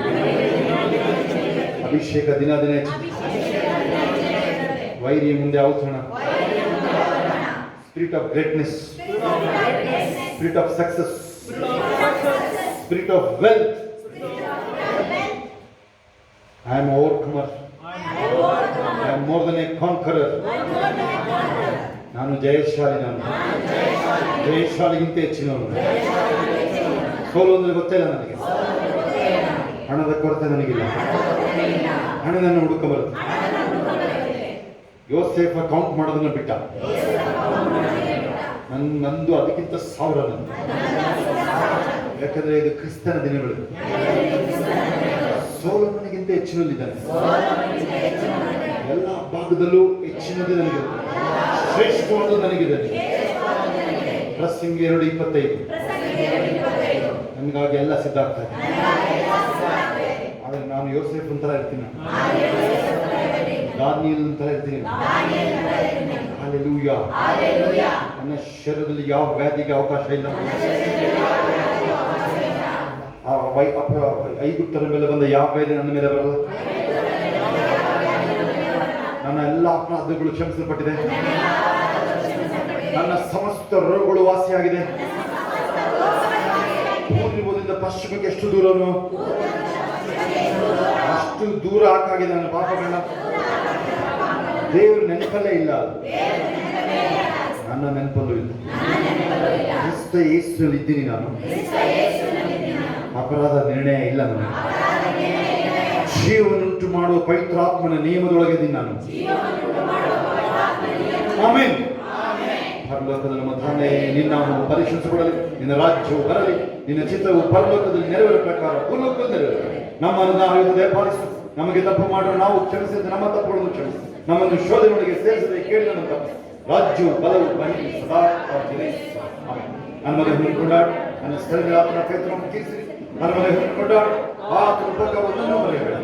ಅಭಿಷೇಕ ದಿನ ಹೆಚ್ಚುತ್ತೆ. ವೈರಿಯ ಮುಂದೆ ಔತಣ, spirit of greatness, spirit of success, spirit of wealth. I am overcomer. I am more than a conqueror. ನಾನು ಜಯಶಾಲಿ. ನಾನು ಜಯಶಾಲಿಗಿಂತ ಹೆಚ್ಚಿನವನು. ಸೋಲು ಅಂದ್ರೆ ಗೊತ್ತೇ ಇಲ್ಲ ನನಗೆ. ಹಣದ ಕೊರತೆ ನನಗಿಲ್ಲ, ಹಣ ನನ್ನ ಹುಡುಕ ಬರುತ್ತೆ. ಯೋಸೇಫ ಕೌಂಟ್ ಮಾಡೋದನ್ನ ಬಿಟ್ಟ, ನಂದು ಅದಕ್ಕಿಂತ 1000 ನಂದು. ಯಾಕಂದ್ರೆ ಇದು ಕ್ರಿಸ್ತನ ದಿನಗಳು. ಸೋಲು ನನಗಿಂತ ಹೆಚ್ಚಿನಲ್ಲಿದ್ದಾನೆ, ಎಲ್ಲ ಭಾಗದಲ್ಲೂ ಹೆಚ್ಚಿನದೇ ನನಗಿರುತ್ತೆ, ಶ್ರೇಷ್ಠವಾದ ನನಗಿದೆ. ಪ್ರಸಂಗಿ 2:25 ನನಗಾಗಿ ಎಲ್ಲ ಸಿದ್ಧ ಆಗ್ತಾ ಇದೆ. ಆದರೆ ನಾನು ಯೋಸೇಫ್ ಅಂತರ ಇರ್ತೀನಿ, ದಾನಿಯೇಲ್ ಅಂತರ ಇರ್ತೀನಿ. ಹಲ್ಲೆಲೂಯಾ. ನನ್ನ ಶರೀರದಲ್ಲಿ ಯಾವ ವ್ಯಾಧಿಗೆ ಅವಕಾಶ ಇಲ್ಲ. ಐಗುಪ್ತರ ಮೇಲೆ ಬಂದ ಯಾವ ವ್ಯಾಧಿ ನನ್ನ ಮೇಲೆ ಬರಲ್ಲ. ನನ್ನ ಎಲ್ಲ ಅಪರಾಧಗಳು ಕ್ಷಮಿಸಲ್ಪಟ್ಟಿದೆ, ನನ್ನ ಸಮಸ್ತ ರೋಗಗಳು ವಾಸಿಯಾಗಿದೆ. ಪೂರ್ವದಿಂದ ಪಶ್ಚಿಮಕ್ಕೆ ಎಷ್ಟು ದೂರನು ಅಷ್ಟು ದೂರ ಹಾಕಾಗಿದೆ ನನ್ನ ಪಾಪಗಳನ್ನ. ದೇವರು ನೆನಪಲ್ಲೇ ಇಲ್ಲ, ನನ್ನ ನೆನಪಲ್ಲೂ ಇಲ್ಲ. ಕ್ರಿಸ್ತ ಯೇಸುವಿನಲ್ಲಿ ಇದ್ದೀನಿ ನಾನು. ಅಪರಾಧ ನಿರ್ಣಯ ಇಲ್ಲ ನನಗೆ. ಜೀವನುಂಟು ಮಾಡುವ ಪವಿತ್ರಾತ್ಮನ ನಿಯಮದೊಳಗಿದ್ದೀನಿ ನಾನು. ಆಮೆನ್. ಪರಲೋಕದ ನಮ್ಮ ತಂದೆ, ನಿನ್ನ ನಾಮವು ಪರಿಶುದ್ಧಪಡಲಿ, ನಿನ್ನ ರಾಜ್ಯವು ಬರಲಿ, ನಿನ್ನ ಚಿತ್ತವು ಪರಲೋಕದಲ್ಲಿ ನೆರವೇರ ಪ್ರಕಾರ ಭೂಲೋಕದಲ್ಲಿ ನೆರವೇರಲಿ. ನಮ್ಮನ್ನು ನಾವು ದಯಪಾಲಿಸು. ನಮಗೆ ತಪ್ಪು ಮಾಡಲು ನಾವು ಕ್ಷಮಿಸಿದ ನಮ್ಮ ತಪ್ಪುಗಳನ್ನು ಕ್ಷಮಿಸಿ. ನಮ್ಮನ್ನು ಶೋಧನೆಯೊಳಗೆ ಸೇರಿಸದೆ ಕೇಳಿ ನಮ್ಮ ತಪ್ಪು. ರಾಜ್ಯವು ಬಲವು ಮಹಿಮೆ ಸದಾ ಕಾದಿದೆ. ಆಮೆನ್. ನನ್ನ ಮಗ ಹುಡುಕೊಂಡಾಡು, ನನ್ನ ಸ್ಥಳಗಳ ಆತನ ಪೇತ್ರವನ್ನು ಕೀರ್ತಿಸಿ. ನನ್ನ ಮಗ ಹುಡುಕೊಂಡಾಡು, ಆತನ ಉಪಕವನ್ನು ಮರೆಯಬೇಡ.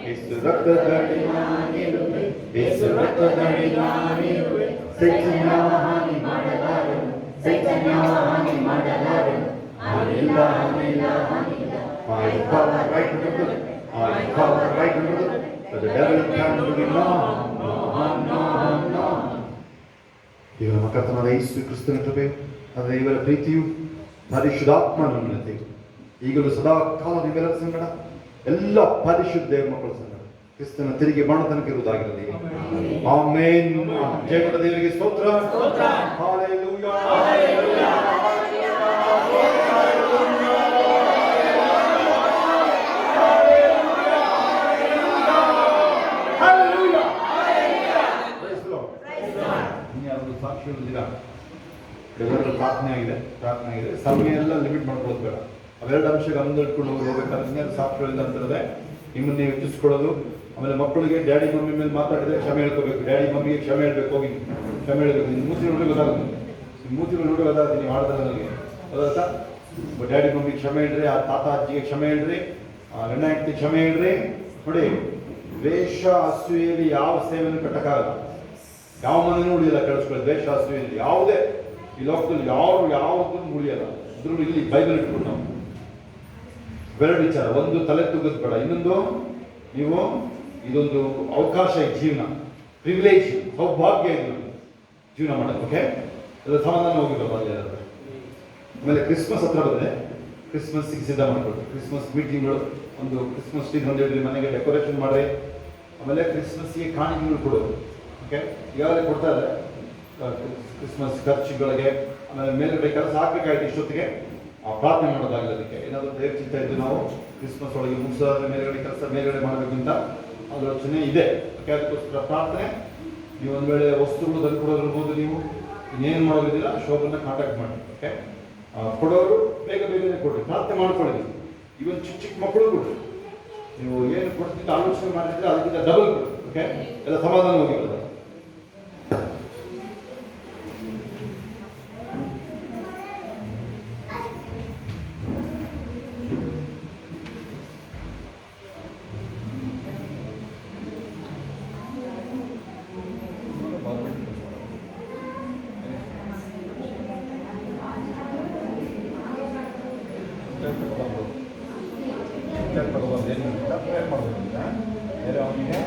ಯೇಸು ರಕ್ತದಲ್ಲಿ ನಾನಿರುವೆ, ಯೇಸು ರಕ್ತದಲ್ಲಿ ನಾನಿರುವೆ. ಸೈತಾನ ಹಾನಿ ಮಾಡಲಾರನು, ಸೈತಾನ ಹಾನಿ ಮಾಡಲಾರನು. ಹಾನಿಲ್ಲ, ಹಾನಿಲ್ಲ, ಹಾನಿಲ್ಲ. I have the right to do it. I have the right to do it. But the devil can't do it. No, no, no, no. ಈಗ ನಮ್ಮ ಕರ್ತನಾದ ಯೇಸು ಕ್ರಿಸ್ತನ ಕೃಪೆ, ಅದರ ಇವರ ಪ್ರೀತಿಯು, ಪರಿಶುದ್ಧಾತ್ಮನ ಉನ್ನತಿಯು ಈಗಲೂ ಸದಾ ಕಾಲ ನೀವೆಲ್ಲರ ಸಂಗಡ, ಎಲ್ಲ ಪರಿಶುದ್ಧ ದೇವರ ಮಕ್ಕಳ ಸಂಗಡ ಕ್ರಿಸ್ತನ ತಿರುಗಿ ಬಾಣ ತನಕ ಇರುವುದಾಗಿರಲಿ. ಆಮೆನ್. ಜಯಗಳ ದೇವರಿಗೆ ಸ್ತೋತ್ರ. ಹಾಲೆಲೂಯಾ. ಸಾಕ್ಷಿಗಳಿದ್ದೀರಾ? ಎಲ್ಲರೂ ಪ್ರಾರ್ಥನೆ ಆಗಿದೆ. ಸಮಯ ಎಲ್ಲ ಲಿಮಿಟ್ ಮಾಡ್ಕೊಳ್ಳೋದು ಬೇಡ. ಅವೆರಡು ಅಂಶ ಗಮನ ಇಟ್ಕೊಂಡು ಹೋಗ್ಬೇಕಾದ್ರೆ ಇನ್ನೇನು ಸಾಕ್ಷಿಗಳಿಲ್ಲ ಅಂತಂದ್ರೆ ನಿಮ್ಮನ್ನು ನೀವು ಹೆಚ್ಚಿಸ್ಕೊಳ್ಳೋದು. ಆಮೇಲೆ ಮಕ್ಕಳಿಗೆ ಡ್ಯಾಡಿ ಮಮ್ಮಿ ಮೇಲೆ ಮಾತಾಡಿದ್ರೆ ಕ್ಷಮೆ ಹೇಳ್ಕೋಬೇಕು. ಡ್ಯಾಡಿ ಮಮ್ಮಿಗೆ ಕ್ಷಮೆ ಹೇಳ್ಬೇಕು. ಹೋಗಿ ಕ್ಷಮೆ ಹೇಳ್ಬೇಕು. ನಿಮ್ಮ ಮೂತಿ ನೋಡಿ ಗೊತ್ತಾಗುತ್ತೆ. ನಿಮ್ಮ ಮೂತಿ ನೋಡಿ ಗೊತ್ತಾಗುತ್ತೆ ನೀವು ಮಾಡಿದ್ರೆ ನನಗೆ ಗೊತ್ತಾಯ್ತಾ? ಡ್ಯಾಡಿ ಮಮ್ಮಿಗೆ ಕ್ಷಮೆ ಹೇಳ್ರಿ, ಆ ತಾತ ಅಜ್ಜಿಗೆ ಕ್ಷಮೆ ಹೇಳ್ರಿ, ಆ ಗಂಡ ಹೆಂಡತಿ ಕ್ಷಮೆ ಹೇಳ್ರಿ. ನೋಡಿ, ದ್ವೇಷ ಅಸೂಯೆಯಲ್ಲಿ ಯಾವ ಸೇವೆಯನ್ನು ಕಟ್ಟಕ್ಕಾಗಲ್ಲ. ಯಾವ ಮನೇನೂ ಉಳಿಯಲ್ಲ. ಕೇಳಿಸ್ಕೊಳ್ಳಿ, ದ್ವೇಷ ಅಸೂಯೆಯಲ್ಲಿ ಯಾವುದೇ ಈ ಲೋಕದಲ್ಲಿ ಯಾವುದನ್ನು ಉಳಿಯಲ್ಲ. ಇದ್ರೂ ಇಲ್ಲಿ ಬೈಬಲ್ ಇಟ್ಕೊಂಡು ನಾವು ಎರಡು ವಿಚಾರ. ಒಂದು, ತಲೆ ತೂಗದ್ ಬೇಡ. ಇನ್ನೊಂದು, ನೀವು ಇದೊಂದು ಅವಕಾಶ, ಈ ಜೀವನ ಪ್ರಿವಿಲೇಜ್, ಸೌಭಾಗ್ಯ ಇದು ಜೀವನ ಮಾಡೋದು. ಓಕೆ, ಎಲ್ಲ ಸಮಾಧಾನ ಹೋಗಿಲ್ಲ ಬಾಲ್ಯ. ಆಮೇಲೆ ಕ್ರಿಸ್ಮಸ್ ಹತ್ರ ಬಂದರೆ ಕ್ರಿಸ್ಮಸ್ಗೆ ಸಿದ್ಧ ಮಾಡಿಕೊಡ್ರಿ. ಕ್ರಿಸ್ಮಸ್ ಮೀಟಿಂಗ್ಗಳು, ಒಂದು ಕ್ರಿಸ್ಮಸ್ ಟ್ರೀ ಬಂದಿಡ್ರಿ, ಮನೆಗೆ ಡೆಕೋರೇಷನ್ ಮಾಡ್ರಿ. ಆಮೇಲೆ ಕ್ರಿಸ್ಮಸ್ಗೆ ಕಾಣಿಕೆಗಳು ಕೊಡೋದು. ಓಕೆ, ಈಗಾಗಲೇ ಕೊಡ್ತಾ ಇದ್ದಾರೆ ಕ್ರಿಸ್ಮಸ್ ಖರ್ಚುಗಳಿಗೆ. ಆಮೇಲೆ ಮೇಲ್ಗಡೆ ಕೆಲಸ ಹಾಕಬೇಕಾಯ್ತು ಇಷ್ಟೊತ್ತಿಗೆ ಪ್ರಾರ್ಥನೆ ಮಾಡೋದಾಗಲಿ. ಅದಕ್ಕೆ ಏನಾದರೂ ದೇವ್ರ ಚಿಂತೆ ಇದ್ದು ನಾವು ಕ್ರಿಸ್ಮಸ್ ಒಳಗೆ ಮುಗಿಸೋದ್ರೆ ಮೇಲ್ಗಡೆ ಕೆಲಸ ಮೇಲ್ಗಡೆ ಮಾಡಬೇಕಂತ ಅದು ಯೋಚನೆ ಇದೆ. ಓಕೆ, ಅದಕ್ಕೋಸ್ಕರ ಪ್ರಾರ್ಥನೆ. ನೀವು ಒಂದು ವೇಳೆ ವಸ್ತುಗಳು ತಂದು ಕೊಡೋದಿರ್ಬೋದು. ನೀವು ಇನ್ನೇನು ಮಾಡೋದಿಲ್ಲ, ಶೋಭನ್ನ ಕಾಂಟ್ಯಾಕ್ಟ್ ಮಾಡಿ. ಓಕೆ, ಕೊಡೋರು ಬೇಗನೆ ಕೊಡ್ರಿ, ಪ್ರಾರ್ಥನೆ ಮಾಡ್ಕೊಳ್ಳಿ. ಇವನ್ ಚಿಕ್ಕ ಮಕ್ಕಳು ಕೊಡ್ರಿ. ನೀವು ಏನು ಕೊಡ್ತಿದ್ದ ಆಲೋಚನೆ ಮಾಡಿದ್ರೆ ಅದಕ್ಕಿಂತ ಡಬಲ್ ಕೊಡಿ. ಓಕೆ, ಎಲ್ಲ ಸಮಾಧಾನ ಹೋಗಿರೋದು. ಬೇರೆ ಅವನಿಗೆ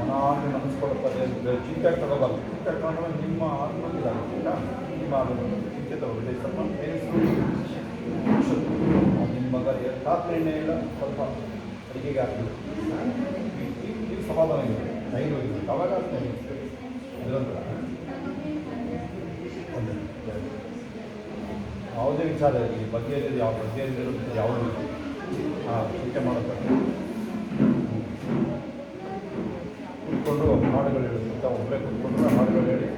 ಅವನಾಗಿ ಮನಸ್ಕೊಡ್ತಾರೆ. ಚಿಂತೆ ತಗೋಬಾರ್ದು. ಚಿಂತೆ ತಗೊಂಡ್ರೆ ನಿಮ್ಮ ಆತ್ಮಕ್ಕಿಲ್ಲ. ನಿಮ್ಮ ಚಿಂತೆ ತಗೋಬೇಡಿ. ಸ್ವಲ್ಪ ನಿಮ್ಮ ಮಗ ರಾತ್ರಿ ಎಣ್ಣೆ ಇಲ್ಲ, ಸ್ವಲ್ಪ ಅಡಿಗೆಗೆ ಹಾಕ್ಬಿಡಿ. ಈ ಸಮಾಧಾನ ಇದೆ, ನೈರು ಇದೆ. ಅವಾಗ ಆಗ್ತದೆ ನಿರಂತರ ಯಾವುದೇ ವಿಚಾರ ಇರಲಿ, ಬಗೆಯಲ್ಲಿ ಯಾವ ಬಗೆಯಲ್ಲಿರುತ್ತೆ ಯಾವುದೂ ಚಿಂತೆ ಮಾಡಬೇಕು. ಕೂತ್ಕೊಂಡು ಹಾಡುಗಳು ಹೇಳುತ್ತೆ. ಒಬ್ಬರೇ ಕೂತ್ಕೊಂಡ್ರೆ ಹಾಡುಗಳು ಹೇಳಿ